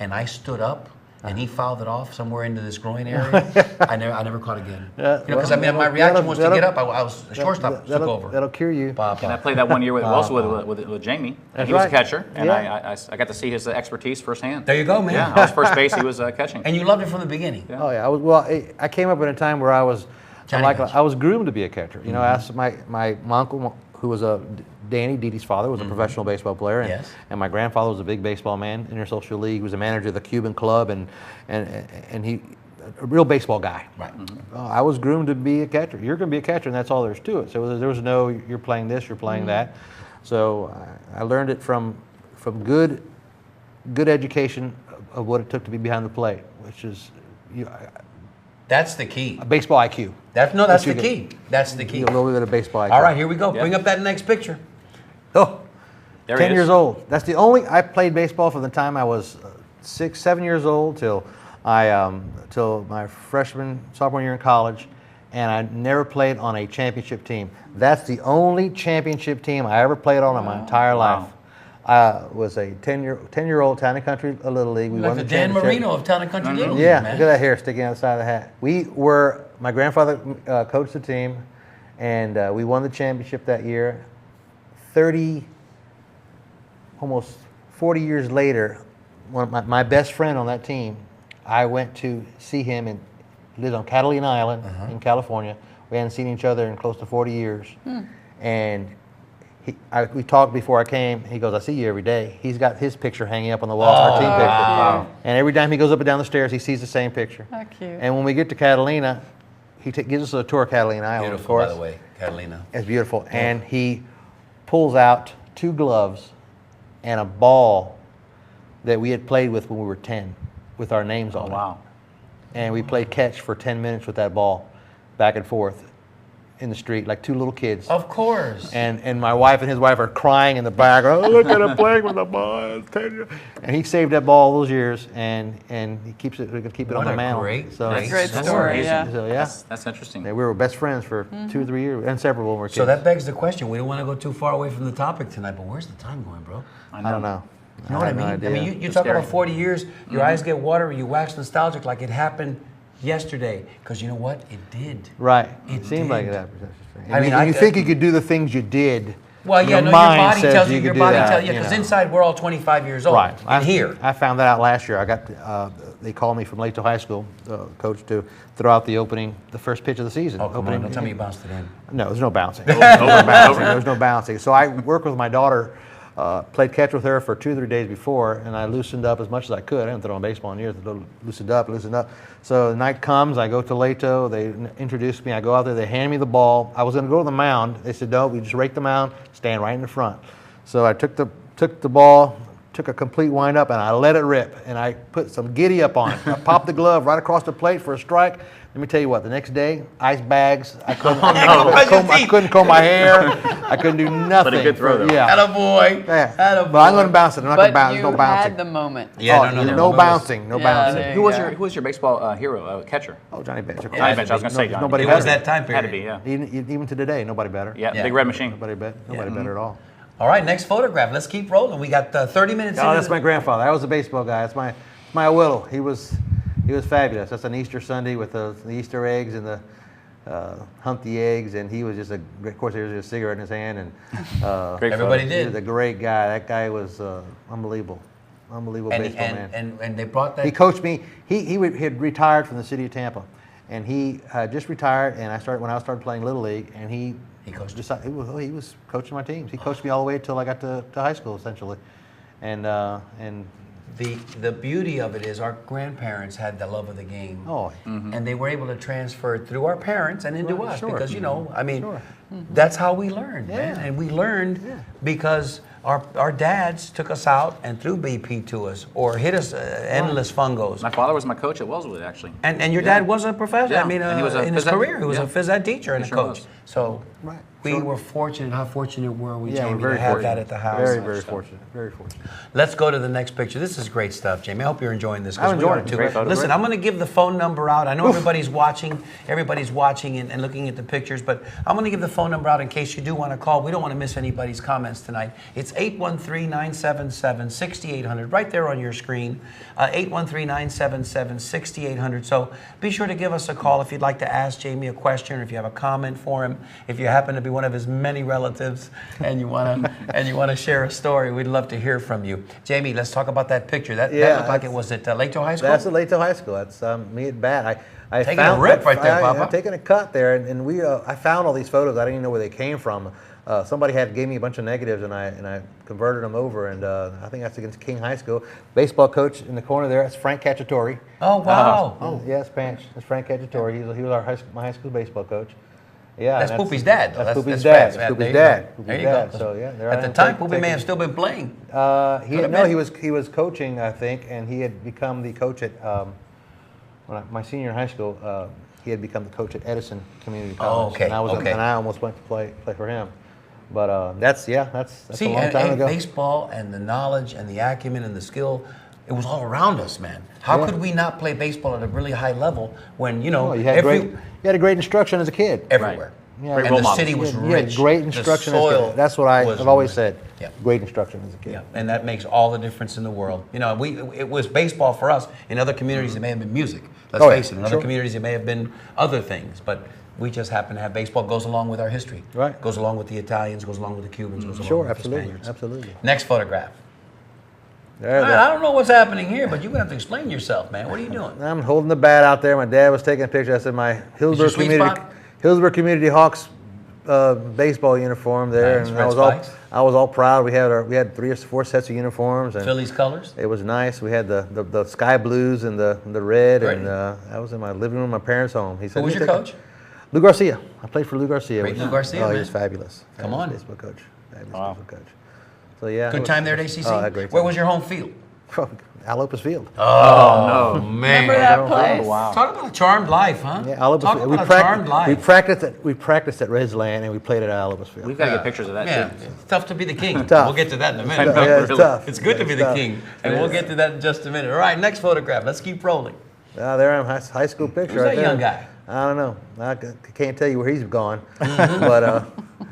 and I stood up, and he fouled it off somewhere into this groin area. I never caught again. Yeah, Because well, my reaction was to get up. I was a shortstop, took over. That'll cure you. Papa. And I played that one year with Jamie. And That's he was a right. catcher, and Yeah. I got to see his expertise firsthand. There you go, man. Yeah, I was first base. He was catching. And you loved it from the beginning. Oh yeah, I came up in a time where I was Johnny like Cash. I was groomed to be a catcher. You know, I asked my uncle, who was Danny, Dee Dee's father, was a professional baseball player, and, Yes. and my grandfather was a big baseball man, intersocial league, was a manager of the Cuban club, and he a real baseball guy. Right. I was groomed to be a catcher. You're going to be a catcher, and that's all there's to it. So there was no you're playing this, you're playing that. So I learned it from good education of what it took to be behind the plate, which is That's the key. baseball IQ. That's you the get. key. That's the key. A little bit of baseball IQ. All right, here we go. Yep. Bring up that next picture. Oh, There 10 he is. years old. That's the only, I played baseball from the time I was 6, 7 years old till my sophomore year in college, and I never played on a championship team. That's the only championship team I ever played on in my entire life. I was a 10-year-old Town and Country Little League. We Like won the the Dan championship. Marino of Town and Country Little League, Yeah, man. look at that hair sticking out the side of the hat. My grandfather coached the team, and we won the championship that year. Almost 40 years later, my best friend on that team, I went to see him and lived on Catalina Island in California. We hadn't seen each other in close to 40 years. And we talked before I came. He goes, I see you every day. He's got his picture hanging up on the wall, our team picture. Wow. And every time he goes up and down the stairs, he sees the same picture. How cute. And when we get to Catalina, he gives us a tour of Catalina Island, of Beautiful, course. by the way, Catalina. It's beautiful. And he pulls out 2 gloves and a ball that we had played with when we were 10 with our names on it. Wow. And we played catch for 10 minutes with that ball back and forth in the street like 2 little kids. Of course. And my wife and his wife are crying in the back. Oh, look at him playing with the ball. And he saved that ball all those years, and he keeps it. We can keep it What on the a mantle. great Great That's story, amazing. yeah. So yeah, That's interesting. we were best friends for 2 or 3 years, inseparable when we were kids. So that begs the question. We don't want to go too far away from the topic tonight, but where's the time going, bro? I don't know. You know what I have no mean? idea. I mean, you It's talk scary. about 40 years, your eyes get watery, you wax nostalgic like it happened yesterday. Because you know what? It did. Right. It It seemed like did. that. I mean, you think you could do the things you did. Well, yeah, your no, your mind body says tells you, could your do body that, tells you, you because know. inside we're all 25 years old. Right. And here. I found that out last year. I got they called me from Lato High School, coach, to throw out the first pitch of the season. Oh, come on, don't tell me you bounced it in. No, there's no bouncing. There's no bouncing. So I worked with my daughter, played catch with her for 2 or 3 days before, and I loosened up as much as I could. I haven't thrown baseball in years. Loosened up. So the night comes, I go to Lato. They introduce me. I go out there. They hand me the ball. I was going to go to the mound. They said, no, we just rake the mound, stand right in the front. So I took the ball, took a complete wind up, and I let it rip. And I put some giddy up on it. I popped the glove right across the plate for a strike. Let me tell you what, the next day, ice bags. I couldn't comb my hair. I couldn't do nothing. But a good throw, though. Yeah. Attaboy. Yeah. Attaboy. But I'm going to bounce it. I'm not going to But bounce. you There's no bouncing. had the moment. Yeah, Oh, no no moments. bouncing. No Yeah, bouncing. there Who you was your baseball hero, catcher? Oh, Johnny Bench. of course. Johnny Bench. I was going to say Johnny. Nobody It better. was that time Had to period. be, yeah. Even to today, nobody better. Yeah, Yeah. Big Red Machine. Nobody better at all. All right, next photograph. Let's keep rolling. We got 30 minutes. Oh, into that's the- my grandfather. I was a baseball guy. That's my abuelo. He was fabulous. That's an Easter Sunday with the Easter eggs and the hunt the eggs, and he was just of course, there was a cigarette in his hand, and Great Everybody photo. he did. was a great guy. That guy was unbelievable baseball man. And they brought that. He coached me. He had retired from the city of Tampa, and he just retired. And when I started playing Little League, and he coached. he was coaching my teams. He coached me all the way until I got to high school, essentially, and the beauty of it is our grandparents had the love of the game. Oh. And they were able to transfer it through our parents and into Right, us sure. because, you know, I mean, Sure. that's how we learned, man. Yeah. And we learned Yeah. because our dads took us out and threw BP to us or hit us endless fungos. My father was my coach at Wellswood, actually. And your dad was a professor. Yeah, I mean, and he was a in his phys ed- career, he was a yeah. phys ed teacher and a He sure coach. was. So Right. we Sure. were fortunate. How fortunate were we, Yeah, Jamie, we're very to have fortunate. that at the house? Very, very fortunate. Very fortunate. Let's go to the next picture. This is great stuff, Jamie. I hope you're enjoying this. 'Cause I'm we are enjoying it. too. Great photos. Listen, I'm going to give the phone number out. I know everybody's watching. Everybody's watching and looking at the pictures, but I'm going to give the phone number out in case you do want to call. We don't want to miss anybody's comments tonight. It's 813-977-6800, right there on your screen. 813-977-6800. So be sure to give us a call if you'd like to ask Jamie a question or if you have a comment for him. If you happen to be one of his many relatives and you want to share a story, we'd love to hear from you. Jamie, let's talk about that picture. That looked like it was at Lato High School. That's at Lato High School. That's me at bat. I Taking a rip right there, Papa. I'm taking a cut there, and we I found all these photos. I didn't even know where they came from. Somebody gave me a bunch of negatives, and I converted them over, and I think that's against King High School. Baseball coach in the corner there. That's Frank Cacciatore. Oh, wow. Yeah, that's Frank Cacciatore. He was my high school baseball coach. Yeah, That's Poopy's dad, though. That's Poopy's Fred's dad. That's There Poopy's you dad. go. Poopy's There you dad. go. So yeah, there At I the am time, Poopy taking- may have still been playing. He been. he was coaching, I think, and he had become the coach at my senior in high school. He had become the coach at Edison Community College. okay, And I almost went to play for him. But that's a long time ago. Baseball and the knowledge and the acumen and the skill, it was all around us, man. How Yeah. could we not play baseball at a really high level when, you know, Oh, you had a great instruction as a kid. everywhere. Yeah. Great And role the models. city was You had rich. great The instruction as a soil kid. That's what was I've always rich. said. Yeah. Great instruction as a kid. Yeah, and that makes all the difference in the world. You know, it was baseball for us. In other communities, it may have been music. Let's Oh, yeah, face it. In other sure. communities, it may have been other things. But we just happen to have baseball. Goes along with our history. Right. Goes along with the Italians. Goes along with the Cubans. Goes along Sure, with absolutely, the Spaniards. absolutely. Next photograph. There, All right, I don't know what's happening here, but you're gonna have to explain yourself, man. What are you doing? I'm holding the bat out there. My dad was taking a picture. I said my your sweet spot? Hillsborough Community Hawks baseball uniform there, Nice, and red I spikes. was all proud. We had 3 or 4 sets of uniforms, and Phillies colors. it was nice. We had the sky blues and the red, Great. and I was in my living room, in my parents' home. He said, Who was "Let your me take coach? Lou Garcia. I played for Lou Garcia. Great Lou Garcia, Oh, man. he was fabulous. Come Fabulous on. baseball coach. Fabulous Wow. baseball coach. So yeah. Good time there at ACC. Oh, I had a great Where time. was your home field? Al Opus Field. Oh man! Remember that place? Wow. Talk about a charmed life, huh? Yeah, Al Opus Talk Field. about a charmed life. We practiced at Redland, and we played at Al Opus Field. We've got to get pictures of that, Yeah, too. it's tough to be the king. Tough. We'll get to that in a I minute. know. Yeah, it's Really. tough. It's good to be It's the tough. king, and we'll get to that in just a minute. All right, next photograph. Let's keep rolling. There I am, high school picture. Who's right that there. young guy? I don't know. I can't tell you where he's gone, but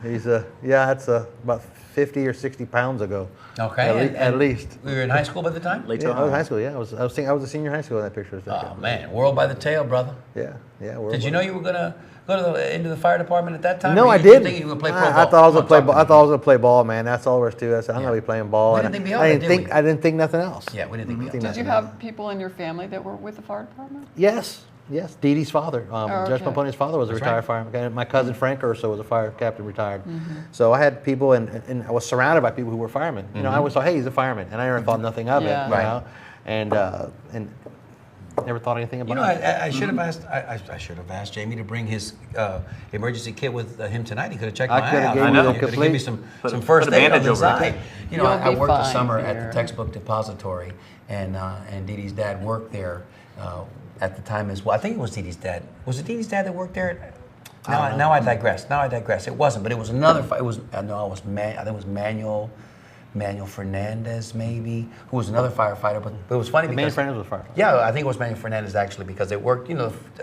he's that's about 50 or 60 pounds ago. Okay, at least. We were in high school by the time. Late Yeah, till I was in high school. Yeah, I was a senior high school in that picture. Oh man, world by the tail, brother. Yeah. Did you know you were gonna go into the fire department at that time? No, Or I you were didn't. thinking you were gonna play pro ball? I thought I was gonna play Come on, ball. talk I thought I was gonna play ball, man. That's all there was to it. I said I'm Yeah. gonna be playing ball. We and didn't think I beyond that, didn't did think we? I didn't think nothing else. Yeah, we didn't think beyond Did that. you have people in your family that were with the fire department? Yes. Dee Dee's father, Judge okay. Pomponia's father was a That's retired right. fireman. And my cousin Frank Urso was a fire captain, retired. So I had people, and I was surrounded by people who were firemen. You know, I always thought, hey, he's a fireman, and I never thought nothing of Yeah. it. Right. You know? And never thought anything about You know, it. I should have asked. I should have asked Jamie to bring his emergency kit with him tonight. He could have checked I my coulda eye out. gave you the He could have given me some Put first a aid on bandage the over it. side. You know, You'll I be worked the fine summer at here. the textbook depository, and Dee Dee's dad worked there at the time as well. I think it was Dee Dee's dad. Was it Dee Dee's dad that worked there? Now I digress. It wasn't, but it was another. It was I think it was Manuel Fernandez, maybe, who was another firefighter. But it was funny Manuel because Fernandez was a firefighter. yeah, I think it was Manuel Fernandez actually because they worked,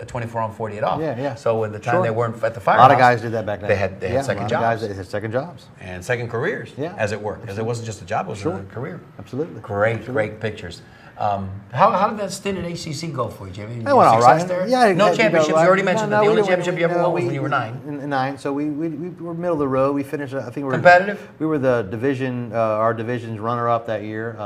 24 on 48 off. Yeah. So when the time Sure. they weren't at the A firehouse, lot of guys did that back then. They had Yeah, second a lot of jobs guys that had second jobs. and second careers, Yeah. as it were, because it wasn't just a job; it was Sure. a career. Absolutely. Great pictures. How did that stint at ACC go for you, Jimmy? That went all Success right. there? Yeah, No championships. You already mentioned that. The we only didn't- championship you ever won was we- when you were 9. In 9, so we were middle of the road. We finished. I think we were Competitive? We were the division, our division's runner-up that year.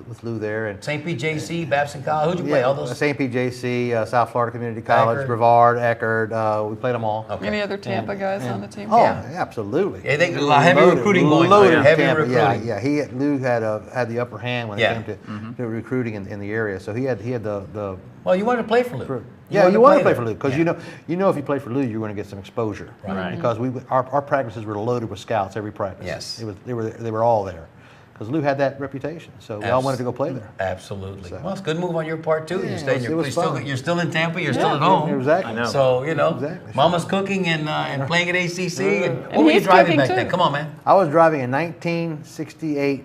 with Lou there. And St. Pete JC, Babson College. Who'd you play? All those. St. Pete JC, South Florida Community College, Eckerd. Brevard, Eckerd. We played them all. Okay. Any other Tampa guys on the team? Oh, Yeah. absolutely. Yeah, they got a lot of heavy recruiting going on. Loaded Heavy Tampa. recruiting. Yeah. Lou had the upper hand when Yeah. it came to recruiting in the area. So he had the Well, you wanted to play for Lou. Yeah, you want to play for there. Lou because Yeah. you know if you play for Lou, you're going to get some exposure. Right. Because our practices were loaded with scouts every practice. Yes. They were all there because Lou had that reputation. So we all wanted to go play there. Absolutely. So- well, it's a good move on your part too. You're staying. it was fun. You're still in Tampa. You're still at home. Exactly. I know. So you know, Exactly. Mama's cooking and playing at ACC. And what And were you he's driving cooking, back too. then? Come on, man. I was driving a 1968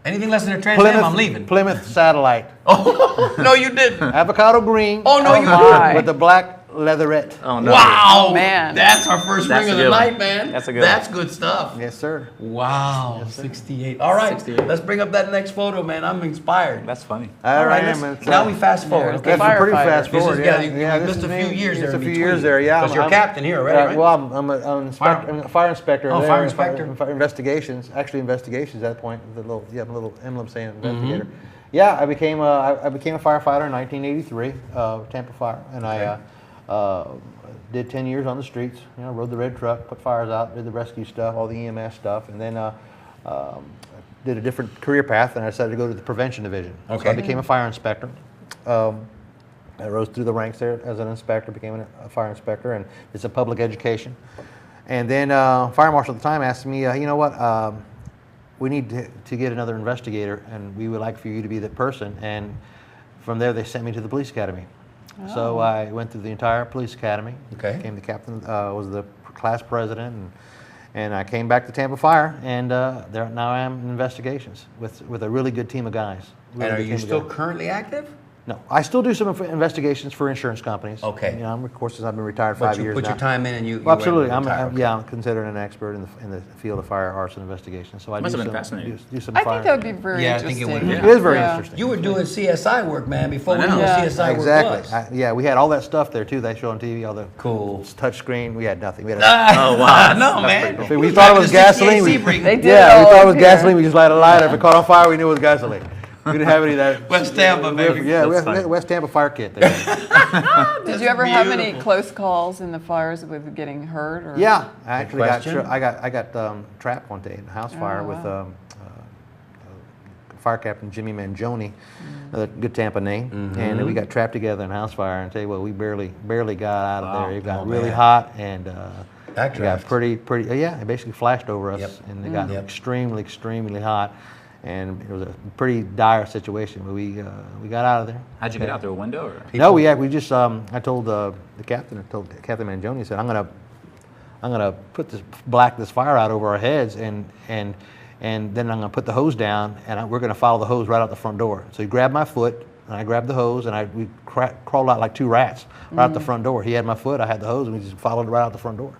Anything less than a Trans Am, I'm leaving. Plymouth Satellite, Oh no, you didn't. avocado green. Oh, no, you didn't. With the black leatherette. Oh no! Wow, Man. that's our first That's ring a of the good one. night, man. That's a good That's one. good stuff. Yes, sir. Wow, 68. All right, 68. let's bring up that next photo, man. I'm inspired. That's funny. All right, let's- man. now we fast forward. Yeah, Okay, That's pretty Firefighter. fast This is- forward. yeah, you this missed is a me. few years there Just a in few between. years there, yeah. 'Cause you're I'm- captain here already, right? Well, I'm a fire inspector. Oh, there, fire inspector. Investigations, actually investigations at that point. The little emblem saying Mm-hmm. investigator. Yeah, I became a firefighter in 1983, Tampa Fire, and I did 10 years on the streets. You know, rode the red truck, put fires out, did the rescue stuff, all the EMS stuff, and then did a different career path, and I decided to go to the prevention division. So Okay. I became a fire inspector. I rose through the ranks there as an inspector, became a fire inspector, and it's a public education. And then fire marshal at the time asked me, you know what, we need to get another investigator, and we would like for you to be that person. And from there, they sent me to the police academy. So I went through the entire police academy. Okay. Became the captain, was the class president, and I came back to Tampa Fire, and now I am in investigations with a really good team of guys. Really And are good you team of still guys. currently active? No, I still do some investigations for insurance companies. Okay. You know, of course, I've been retired But 5 you years put now. your time in and you. Well, absolutely. retire, okay. I'm considered an expert in the field of fire arson investigation. So I Must do have been some, fascinating. do some I fire. think that would be very Yeah, I think it interesting. would, It is very Yeah. interesting. You were doing CSI work, man, before we I knew know. what Yeah. CSI work Exactly. was. Yeah, we had all that stuff there too. They show on TV, all the Cool. touch screen. We had nothing. We had Oh wow! no, That's man. pretty cool. So we You thought it driving was the 68 gasoline. We, Sebring. They did yeah, it we all thought it was up here. gasoline. We just light a lighter. If it caught on fire, we knew it was gasoline. We didn't have any of that. West Tampa, baby. Yeah, we That's had funny. West Tampa fire kit there. Did you ever have any close calls in the fires with getting hurt? Or? Yeah, I actually got question. I got trapped one day in a house fire with fire captain Jimmy Mangione, a good Tampa name, and we got trapped together in a house fire. And I tell you what, we barely got out of Wow. there. It got Oh, really man. hot, and it got Backdraft. pretty. Yeah, it basically flashed over us, Yep. and it got Yep. extremely hot, and it was a pretty dire situation. But we got out of there. How'd you get out through a window? Or? No, we just I told the captain, I told Captain Mangione, I said, I'm gonna put this fire out over our heads, and then I'm gonna put the hose down, and we're gonna follow the hose right out the front door. So he grabbed my foot, and I grabbed the hose, and we crawled out like two rats right out the front door. He had my foot, I had the hose, and we just followed it right out the front door.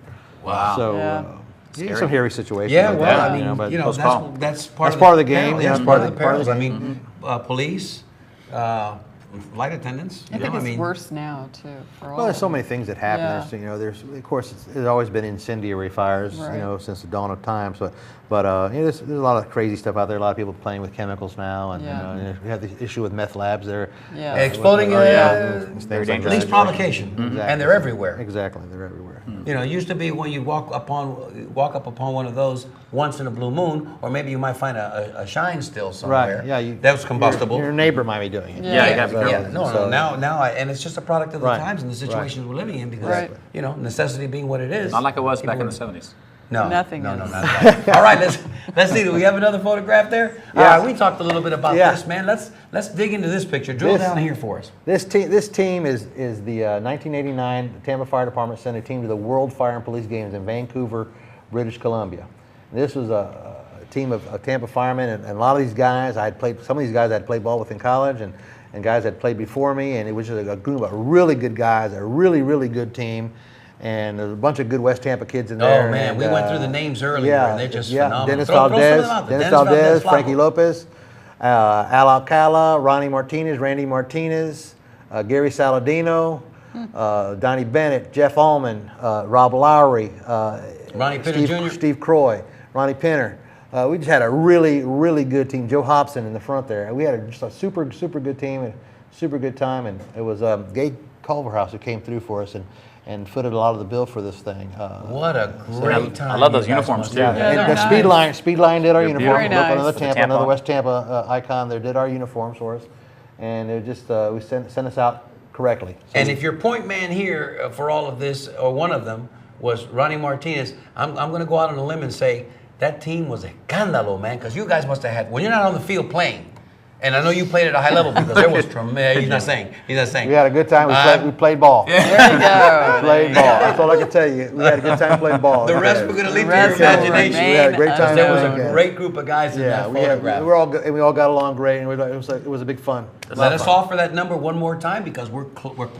Wow. So Yeah. some hairy situations. Yeah, like well, that, I mean, but close call. that's part That's part of the game, perils. yeah, That's it's part part of of the the- part of perils. the I mean, police, flight attendants. I you think know, it's mean, worse now too. For all Well, there's so of many things that happen. Yeah. There's of course, there's always been incendiary fires, Right. since the dawn of time. So, but there's a lot of crazy stuff out there. A lot of people playing with chemicals now, and Yeah. we have the issue with meth labs there. Yeah. Exploding, Things Very like dangerous. Police that. provocation, Exactly. and they're everywhere. Exactly, they're everywhere. You know, it used to be when you walk up upon one of those once in a blue moon, or maybe you might find a shine still somewhere. Right? Yeah, that was combustible. Your neighbor might be doing it. Yeah, you gotta be Yeah, careful. no, So- now, and it's just a product of the Right, times and the situations we're living in because, Right. you know, necessity being what it is. Not like it was back in people the '70s. No, Nothing No, is. not that. All right, let's see. Do we have another photograph there? Yeah. All right, we talked a little bit about Yeah. this, man. Let's dig into this picture. Drill This- down here for us. This team is the 1989 Tampa Fire Department sent a team to the World Fire and Police Games in Vancouver, British Columbia. This was a team of Tampa firemen, and a lot of these guys some of these guys I had played ball with in college, and guys that played before me, and it was just a group of really good guys, a really good team. And there's a bunch of good West Tampa kids in there. Oh man, and, we went through the names earlier, and they're just phenomenal. Dennis Throw some of Valdez, them out there. Dennis Valdez, Flacco. Frankie Lopez, Al Alcala, Ronnie Martinez, Randy Martinez, Gary Saladino, Donnie Bennett, Jeff Allman, Rob Lowry, Ronnie Pinner Jr. Steve Croy, Ronnie Pinner. We just had a really, really good team. Joe Hobson in the front there. We had just a super, super good team and super good time. And it was Gabe Culverhouse who came through for us and footed a lot of the bill for this thing. What a great time! I love those you guys uniforms must too. have had. And they're the nice. Speedline did our They're uniforms. beautiful. Look, another Very Tampa, nice. another West Tampa icon. They did our uniforms for us, and it just we sent us out correctly. So And if your point man here for all of this, or one of them, was Ronnie Martinez, I'm going to go out on a limb and say that team was a escándalo, man, because you guys must have had, when you're not on the field playing, and I know you played at a high level because there was tremendous. He's not saying. we had a good time. We played ball. There you go. Played ball. That's all I can tell you. We had a good time playing ball. The rest we're going to leave to The your rest will imagination. We had a great time. There was that a weekend. great group of guys in that we photograph. were all good, and we all got along great, and it was a big fun. Let us offer that number one more time because we're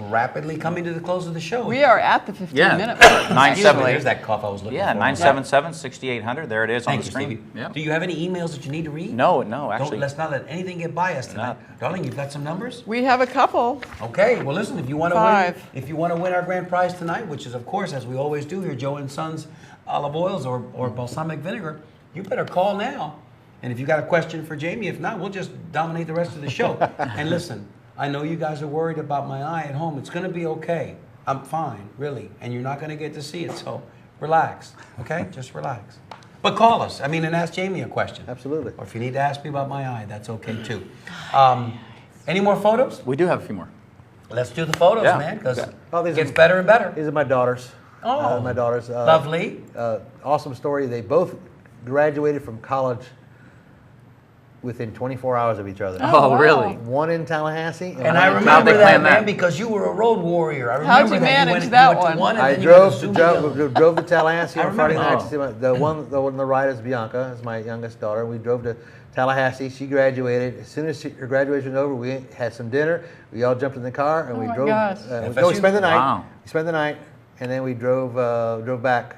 rapidly coming to the close of the show. We are at the 15-minute Yeah. mark. 9-7. There's that cough I was looking Yeah, for. 977-6800. There it is on Thank the you, screen. Stevie. Yeah. Do you have any emails that you need to read? No, Don't, actually. let's not let anything get by us tonight. Darling, you've got some numbers? We have a couple. Okay, well listen, if you want to win, 5. if you want to win our grand prize tonight, which is of course, as we always do here, Joe and Sons olive oils or balsamic vinegar, you better call now. And if you got a question for Jamie, if not, we'll just dominate the rest of the show. And listen, I know you guys are worried about my eye at home. It's going to be okay. I'm fine, really. And you're not going to get to see it, so relax, okay? Just relax. But call us, and ask Jamie a question. Absolutely. Or if you need to ask me about my eye, that's okay too. Any more photos? We do have a few more. Let's do the photos, Yeah. man, because Oh, it these gets are- better and better. These are my daughters. Oh, My daughters. Lovely. Awesome story. They both graduated from college within 24 hours of each other. Oh, wow. really? One in Tallahassee. And I How'd remember they that, plan man, that? because you were a road warrior. I How'd remember you that. manage went, that you went to one? and I then you went to drove to Tallahassee I on Friday remember. night to see the one on the right is Bianca, is my youngest daughter. We drove to Tallahassee. She graduated. As soon as her graduation was over, we had some dinner. We all jumped in the car and Oh we my drove. gosh. We spent the night. Wow. We spent the night, and then we drove back.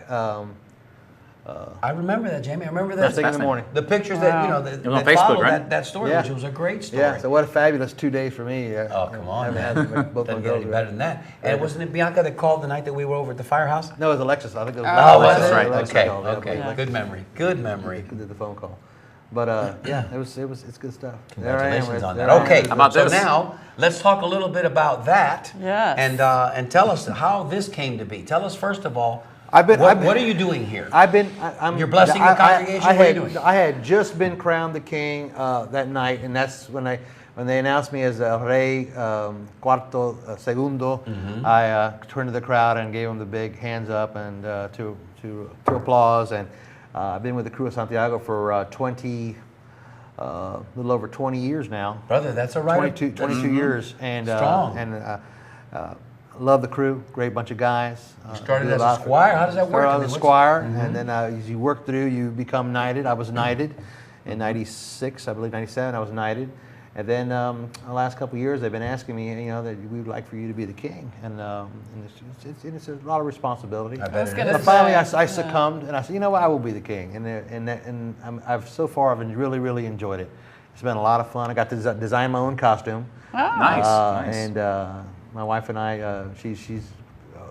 I remember that, Jamie. I remember that. First thing in the morning. The pictures that, Wow. that, was on that Facebook, followed right? that story, Yeah. which was a great story. Yeah, so what a fabulous 2 days for me. Oh, come on, Haven't man. had both Doesn't my get any girls better than that. And wasn't it Bianca that called the night that we were over at the firehouse? No, it was Alexis. I think it was Oh, Alexis. was it? right. Alexis Okay, called, yeah, okay. Alexis Good memory. Good memory. did the phone call. But yeah, it's good stuff. Congratulations on that. There I am. Okay, How about so this? now let's talk a little bit about that. Yes. And tell us how this came to be. Tell us first of all, I've been- what are you doing here? I'm. You're blessing the congregation? What are you doing? I had just been crowned the king that night, and that's when they announced me as Rey Cuarto Segundo. Mm-hmm. I turned to the crowd and gave them the big hands up and to applause. And I've been with the Crew of Santiago for a little over 20 years now. Brother, that's a right. 22 years, and Strong. love the crew. Great bunch of guys. Started did as a lot- squire? How does that work? Started I as mean, a what's- squire, and then as you work through, you become knighted. I was knighted in '96, I believe '97. I was knighted, and then the last couple of years, they've been asking me, that we would like for you to be the king, and it's a lot of responsibility. I bet I was it gonna is. But finally, say, I succumbed, and I said, you know what, I will be the king. And I've so far, I've really, really enjoyed it. It's been a lot of fun. I got to design my own costume. Nice. Nice. And my wife and I,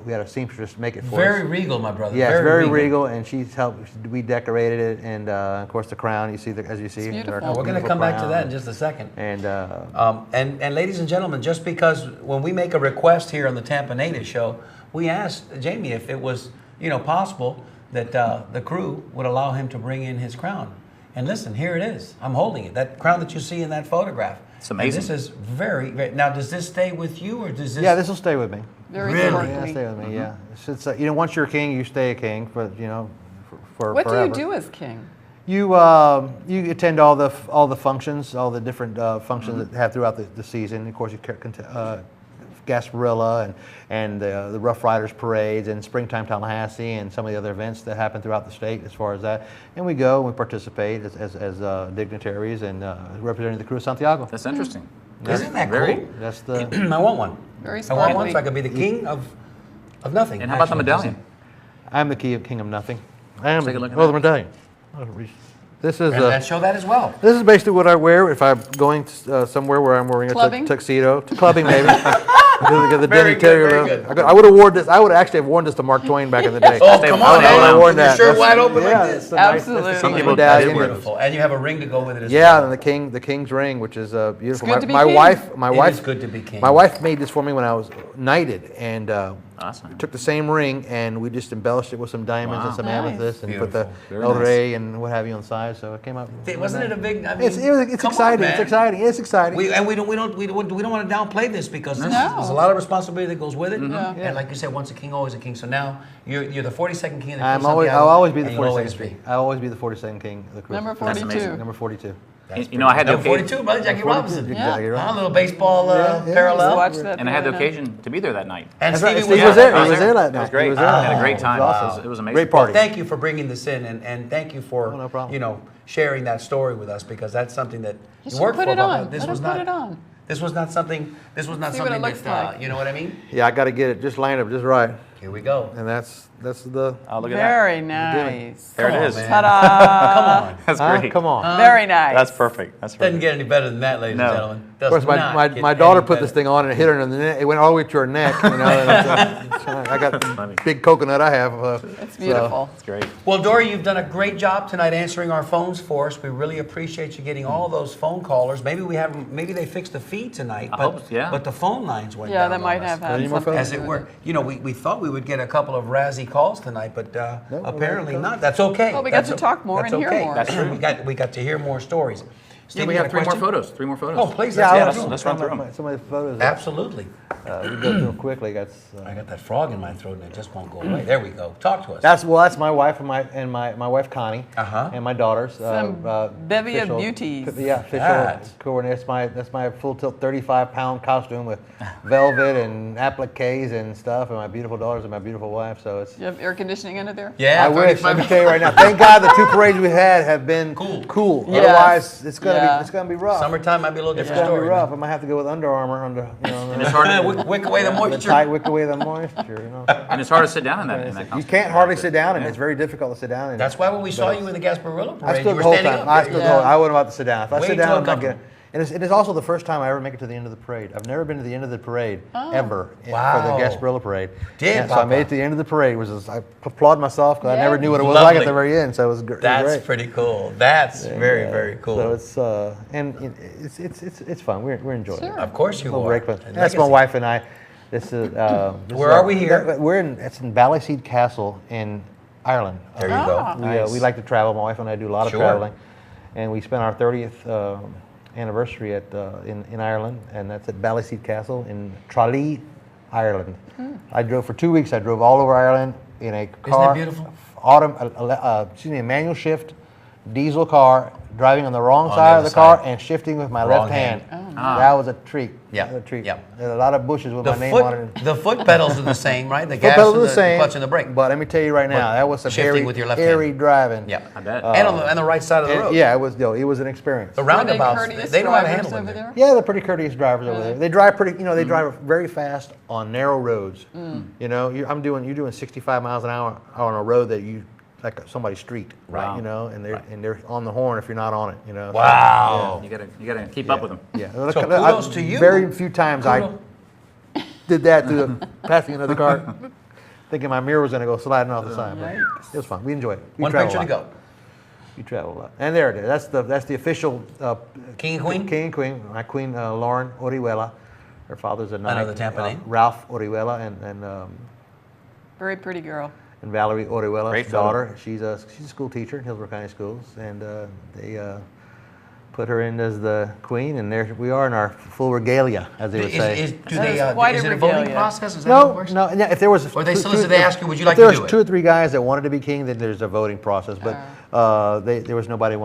we had a seamstress make it for Very us. regal, my brother. Yeah, it's very regal, and she's helped. We decorated it, and of course the crown. You see, as you see, beautiful. our We're going to beautiful come back to crown. that in just a second. And And ladies and gentlemen, just because when we make a request here on the Tampa Native Show, we asked Jamie if it was possible that the crew would allow him to bring in his crown. And listen, here it is. I'm holding it. That crown that you see in that photograph. It's amazing. And this is very, very. Now, does this stay with you, or does this? yeah, this will stay with me. Very Really? sparkly. Yeah, stay with me. Yeah, it's once you're a king, you stay a king for for What forever. do you do as king? You attend all the functions, all the different functions that have throughout the season. Of course, you Gasparilla and the Rough Riders parades and Springtime Tallahassee and some of the other events that happen throughout the state as far as that. And we go and we participate as dignitaries and representing the Crew of Santiago. That's interesting. Isn't that Very. cool? That's the. I want one. Very I want one sparkly. so I could be the king of nothing. And how about the actually. medallion? I'm the king of nothing. I am. Take a look at the that. medallion. This is And show that as well. This is basically what I wear if I'm going somewhere where I'm wearing a Clubbing? tuxedo. To clubbing, maybe. Because the Very Denny good, Terrier very look. I would have worn this. I would actually have worn this to Mark Twain back in the day. Oh, come on, I would have worn man. that. Your shirt wide open like this. It's a nice- Absolutely. that's the Some King's people medallion. did wear Beautiful. And you have a ring to go with it as Yeah, well. and the king's ring, which is beautiful. good to be my king. wife, is good to be king. My wife made this for me when I was knighted, and Awesome. took the same ring and we just embellished it with some diamonds and some Nice. amethyst, and put the Beautiful. El Rey and what have you on the side. So it came out. Wasn't it a big? I mean, It's come on, exciting. It's man. exciting. It's exciting. We don't want to downplay this because No. there's a lot of responsibility that goes with it. Yeah. And like you said, once a king, always a king. So now you're the 42nd king of the I'll Cruz always be the and you'll 42nd always king. be. I'll always be the 42nd king of the Cruz. Number That's 42. amazing. Number 42. You know, I had the Number occasion, 42, brother, Jackie 42, Robinson. exactly right. A little baseball Yeah. parallel. Watch that and I had the the other night. occasion to be there that night. And That's right. Stevie Steve was there. I He was there that It night. was great. He was there. I had a Oh, great time. awesome. It was amazing. Great party. Thank you for bringing this in, and thank you for Oh, no problem. sharing that story with us, because that's something that you should worked put for. it on. This Let was us not. put it on. This was not something. This was not See what it something looks that like. you know what I mean. Yeah, I got to get it just lined up just right, Here we go. and that's the. Oh, look at Very that. nice. There Come it on, is. man. Ta-da! Come on. That's Huh? great. Come on. Very nice. That's perfect. That's Doesn't perfect. get any better than that, ladies No. and gentlemen. Of course, my daughter put this thing on and it hit her in the neck. It went all the way to her neck. You know, and I got the big coconut I have. It's beautiful. It's great. Well, Dory, you've done a great job tonight answering our phones for us. We really appreciate you getting all those phone callers. Maybe they fixed the feed tonight, I but, hope, yeah. but the phone lines went Yeah, down that on might us. have had Any more something photos? As to it do were. with it. You know, we thought we would get a couple of Razzie calls tonight, but No, apparently no. not. That's okay. Well, we got That's to talk more that's and hear okay. more. That's true. We got to hear more stories. Steve, Yeah, we you got have a question? three more photos. Oh, please. Yeah, let's I'll go. let's run through them. Some of the photos. Absolutely. We go through them quickly. I got that frog in my throat and it just won't go away. There we go. Talk to us. That's my wife and my wife Connie, Uh-huh. and my daughters. Some bevy of beauties. Yeah, official. That. Coordinate. That's my full tilt 35-pound costume with velvet and appliques and stuff, and my beautiful daughters and my beautiful wife. So it's. You have air conditioning under there? Yeah, I wish. Let 35 me tell you right now. Thank God the two parades we had have been Cool. Yes. Otherwise, it's gonna Yeah. be rough. Summertime might be a little It's different gonna be story. rough. I might have to go with Under Armour It's hard to, Wick away the the moisture. tight wick away the moisture. You know. and it's hard to sit down in that You costume. can't hardly sit down, and it's very difficult to sit down. That's why when we saw you in the Gasparilla I parade, you stood were the whole standing time. up. I stood the Yeah. whole. I wasn't about to sit down. If I Way sit too down, I'm not uncomfortable. gonna. And it is also the first time I ever make it to the end of the parade. I've never been to the end of the parade ever for Wow. the Gasparilla parade. Did, And so I Papa? made it to the end of the parade. I applaud myself because I Yeah. never knew what it was like at Lovely. the very end. So it was great. That's pretty cool. That's very, Yeah. very cool. So it's and it's fun. We're enjoying Sure. it. Of course you Little are. break, but And that's my legacy. wife and I. This is. Where are we here? We're in. It's in Ballyseed Castle in Ireland. There you Ah. go. We like to travel. My wife and I do a lot of Sure. traveling, and we spent our 30th anniversary in Ireland, and that's at Ballyseed Castle in Tralee, Ireland. I drove for 2 weeks. I drove all over Ireland in a car. beautiful? A manual shift, diesel car, driving on the wrong On side the of the other car side. and shifting with my Wrong left hand. hand. That was a treat. Yeah, A treat. yeah. There's a lot of bushes with The my name on it. foot, the foot pedals are the same, right? The Foot gas pedals and are the same, clutch and the brake. But let me tell you right now, But that was some shifting hairy, with your left hairy hand. driving. Yeah, I bet. and on the right side of the road. Yeah, it was an experience. The Were they roundabouts, courteous they know how to drivers handle over it. there? Yeah, they're pretty courteous drivers over Really? there. They drive pretty, they drive very fast on narrow roads. You know, you're doing 65 miles an hour on a road that like somebody's street, Right. You know, and they're on the horn if you're not on it, you know. So, Wow. You gotta keep up with them. yeah. So kudos to you. Very few times I did that to the passing another car, thinking my mirror was going to go sliding off the side. But it was fun. We enjoyed it. We One traveled picture a to lot. go. We travel a lot. And there it is. That's the official King and Queen? King and Queen. My queen, Lauren Orihuela. Her father's a knight. Another Tampa name. Ralph Orihuela Very pretty girl. and Valerie Orihuela's Great photo. daughter. She's a school teacher in Hillsborough County Schools, and they put her in as the queen, and there we are in our full regalia, as they would say. Is quite it a a voting regalia. process? Is that how it No, works? no. If there was, Or they solicit, they ask you, would you like if there to do was it? 2 or 3 guys that wanted to be king, then there's a voting process. But there was nobody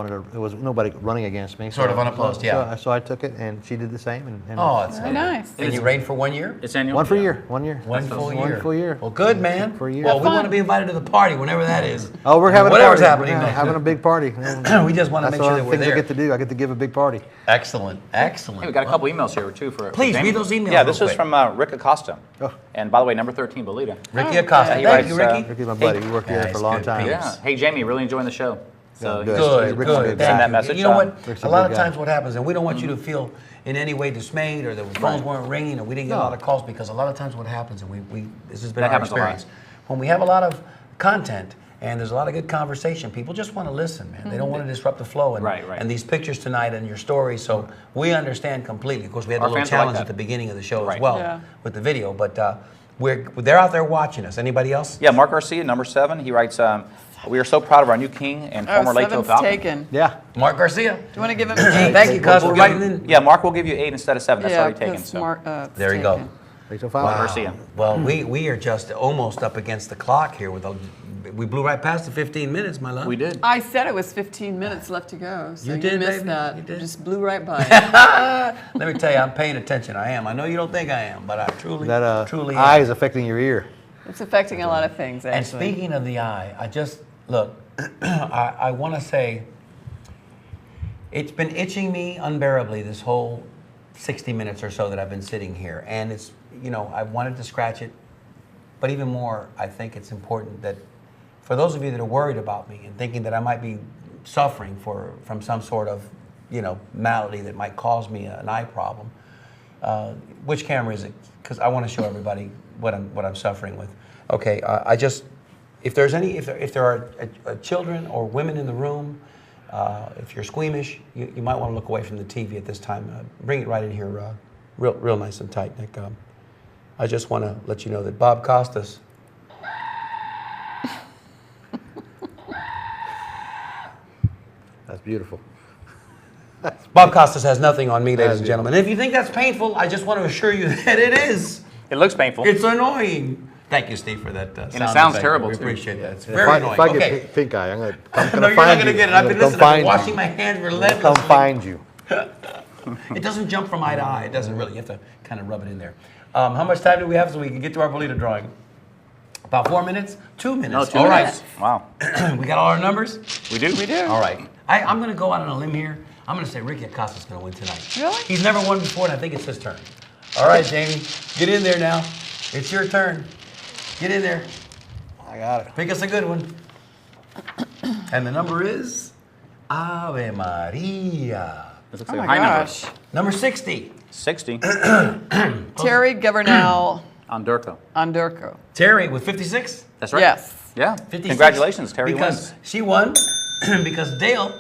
running against me. Sort of unopposed, yeah. So I took it, and she did the same. And Oh, it's Very nice. And you reigned for 1 year? It's annual. one for a Yeah. year. 1 year. One full year. One full year. Well, good, man. For a year. Well, we Have want to fun. be invited to the party, whenever that is. Oh, we're having Whatever's a party. happening. We're having a big party. We just want to That's make all sure the that we're things I there. get to do. I get to give a big party. Excellent, excellent. Hey, we got a couple emails here too for. Please, Jamie. read those emails Yeah, real this is quick. from Rick Acosta. Oh. And by the way, number 13, Bolita. Ricky Acosta. he Thank writes, you, Ricky. Ricky's my buddy. We worked together for a long good time. peeps. Yeah. Hey, Jamie, really enjoying the show. So Yeah, he's- Good, Rick's a good. good Thank guy. Send that you. message. You know what? Rick's A a lot good of guy. times what happens, and we don't want you to feel in any way dismayed or the phones weren't ringing or we didn't get a lot of calls, because a lot of times what happens, and this has been That our happens a lot. experience, when we have a lot of content and there's a lot of good conversation, people just want to listen, man. They don't want to disrupt the flow. And, Right. and these pictures tonight and your stories, so we understand completely. Of course, we had a Our little fans are like challenge that. at the beginning of the show as Right. well Yeah. with the video, but they're out there watching us. Anybody else? Yeah, Mark Garcia, number 7. He writes, "We are so proud of our new king and former Lakefield seven's Falcon." taken. Yeah. Mark Garcia. Do you want to give him 8? Thank you, cuz, for writing in. Yeah, Mark will give you 8 instead of 7. That's already taken. because So. Mark, it's There you go. taken. Rachel Wow. Fowler. Garcia. Well, we are just almost up against the clock here. We blew right past the 15 minutes, my love. We did. I said it was 15 minutes left to go, so You you, did, missed baby. that. You did. Just blew right by it. Let me tell you, I'm paying attention. I am. I know you don't think I am, but I truly, That truly eye am. is affecting your ear. It's affecting a lot of things, actually. And speaking of the eye, I just look. I want to say it's been itching me unbearably this whole 60 minutes or so that I've been sitting here, and it's I wanted to scratch it, but even more, I think it's important that for those of you that are worried about me and thinking that I might be suffering from some sort of malady that might cause me an eye problem. Which camera is it? Because I want to show everybody what I'm suffering with. Okay, if there are children or women in the room, if you're squeamish, you might want to look away from the TV at this time. Bring it right in here, real nice and tight, Nick. I just want to let you know that Bob Costas. That's beautiful. Bob Costas has nothing on me, ladies That's and gentlemen. And if you think that's painful, I just want to assure you that it is. It looks painful. It's annoying. Thank you, Steve, for that. And it sounds terrible, We too. appreciate that. It's If very I, annoying. if I Okay. get pink eye, I'm No, gonna you're not find going to you. get it. I've been I'm listening. gonna I've been come washing find my you. hands I'm gonna relentlessly. come find you. It doesn't jump from eye to eye. It doesn't really. You have to kind of rub it in there. How much time do we have so we can get to our Bolita drawing? About 4 minutes? 2 minutes. No, 2 All minutes. right. Wow. We got all our numbers? We do. We do. All right. I'm going to go out on a limb here. I'm going to say Ricky Acosta's going to win tonight. Really? He's never won before, and I think it's his turn. All right, Jamie. Get in there now. It's your turn. Get in there. I got it. Pick us a good one. And the number is Ave Maria. This looks Oh like my a high gosh. Number 60. number. 60 Terry Governal on Durko. Andurko. Terry with 56. That's right. Yes. Yeah. 56. Congratulations, Terry Because wins. she won because Dale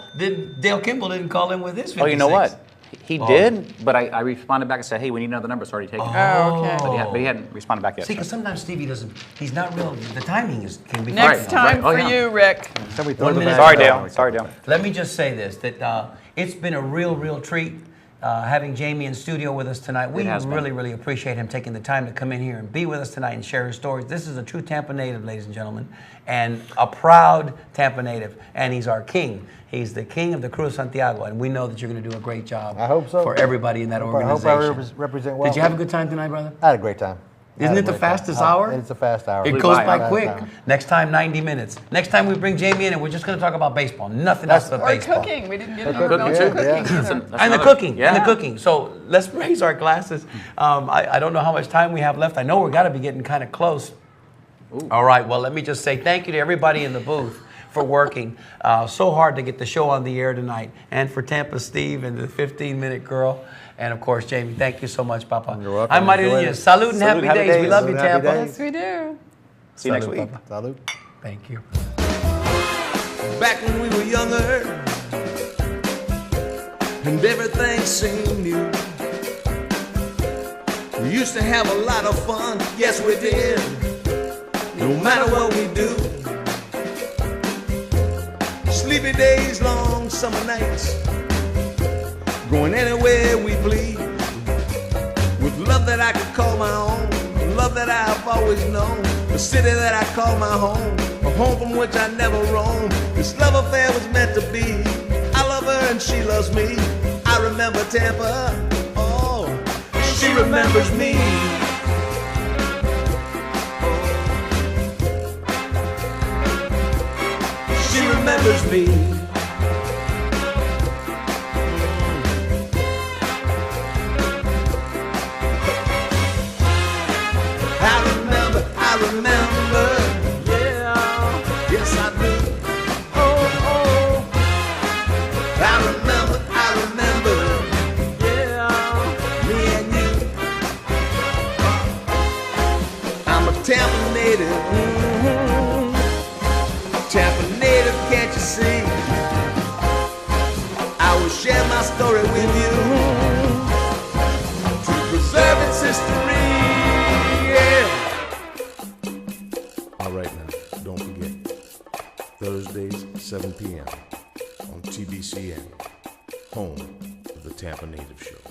Kimball didn't call in with his 56. Oh, you know what? He Oh. did, but I responded back and said, hey, we need another number. It's already taken. Oh, okay. But he hadn't responded back yet. See, because sometimes Stevie doesn't, he's not real, the timing can be Next right. time Oh, for yeah. you, Rick. Somebody throw 1 the minute. bag Sorry, down. Dale. Sorry, Dale. Let me just say this, that it's been a real treat having Jamie in studio with us tonight. We has been. really appreciate him taking the time to come in here and be with us tonight and share his stories. This is a true Tampa native, ladies and gentlemen, and a proud Tampa native, and he's our king. He's the king of the Cruz Santiago, and we know that you're going to do a great job I hope so. for everybody in that I organization. hope I represent well. Did you have a good time tonight, brother? I had a great time. Isn't it the fastest hour? It's a fast hour. It Flew goes by, by huh? quick. Fast hour. Next time, 90 minutes. Next time we bring Jamie in and we're just going to talk about baseball. Nothing else but Or baseball. cooking. We didn't get Cooking, into about yeah, cooking yeah. either. That's And the another- cooking, Yeah. and the cooking. So let's raise our glasses. I don't know how much time we have left. I know we're got to be getting kind of close. All right, well, let me just say thank you to everybody in the booth for working so hard to get the show on the air tonight. And for Tampa Steve and the 15-minute girl. And of course, Jamie, thank you so much, Papa. You're welcome. I'm Maria Enjoy Diaz. it. Salud and happy Salud, happy days. We days. love you, Salud, happy Tampa. days. Yes, we do. See you next Salud, week. Papa. Salud. Thank you. Back when we were younger and everything seemed new, we used to have a lot of fun, yes we did, no matter what we do. Sleepy days, long summer nights, going anywhere we please, with love that I could call my own, love that I've always known, the city that I call my home, a home from which I never roam. This love affair was meant to be. I love her and she loves me. I remember Tampa, oh, she remembers me. She remembers me. I remember, yeah, yes I do. Oh, I remember, yeah, native. Tampa native, can't you see? I will share my story with you to preserve its history. Yeah. All right now, don't forget, Thursdays, 7 p.m. on TBCN, home of the Tampa Native Show.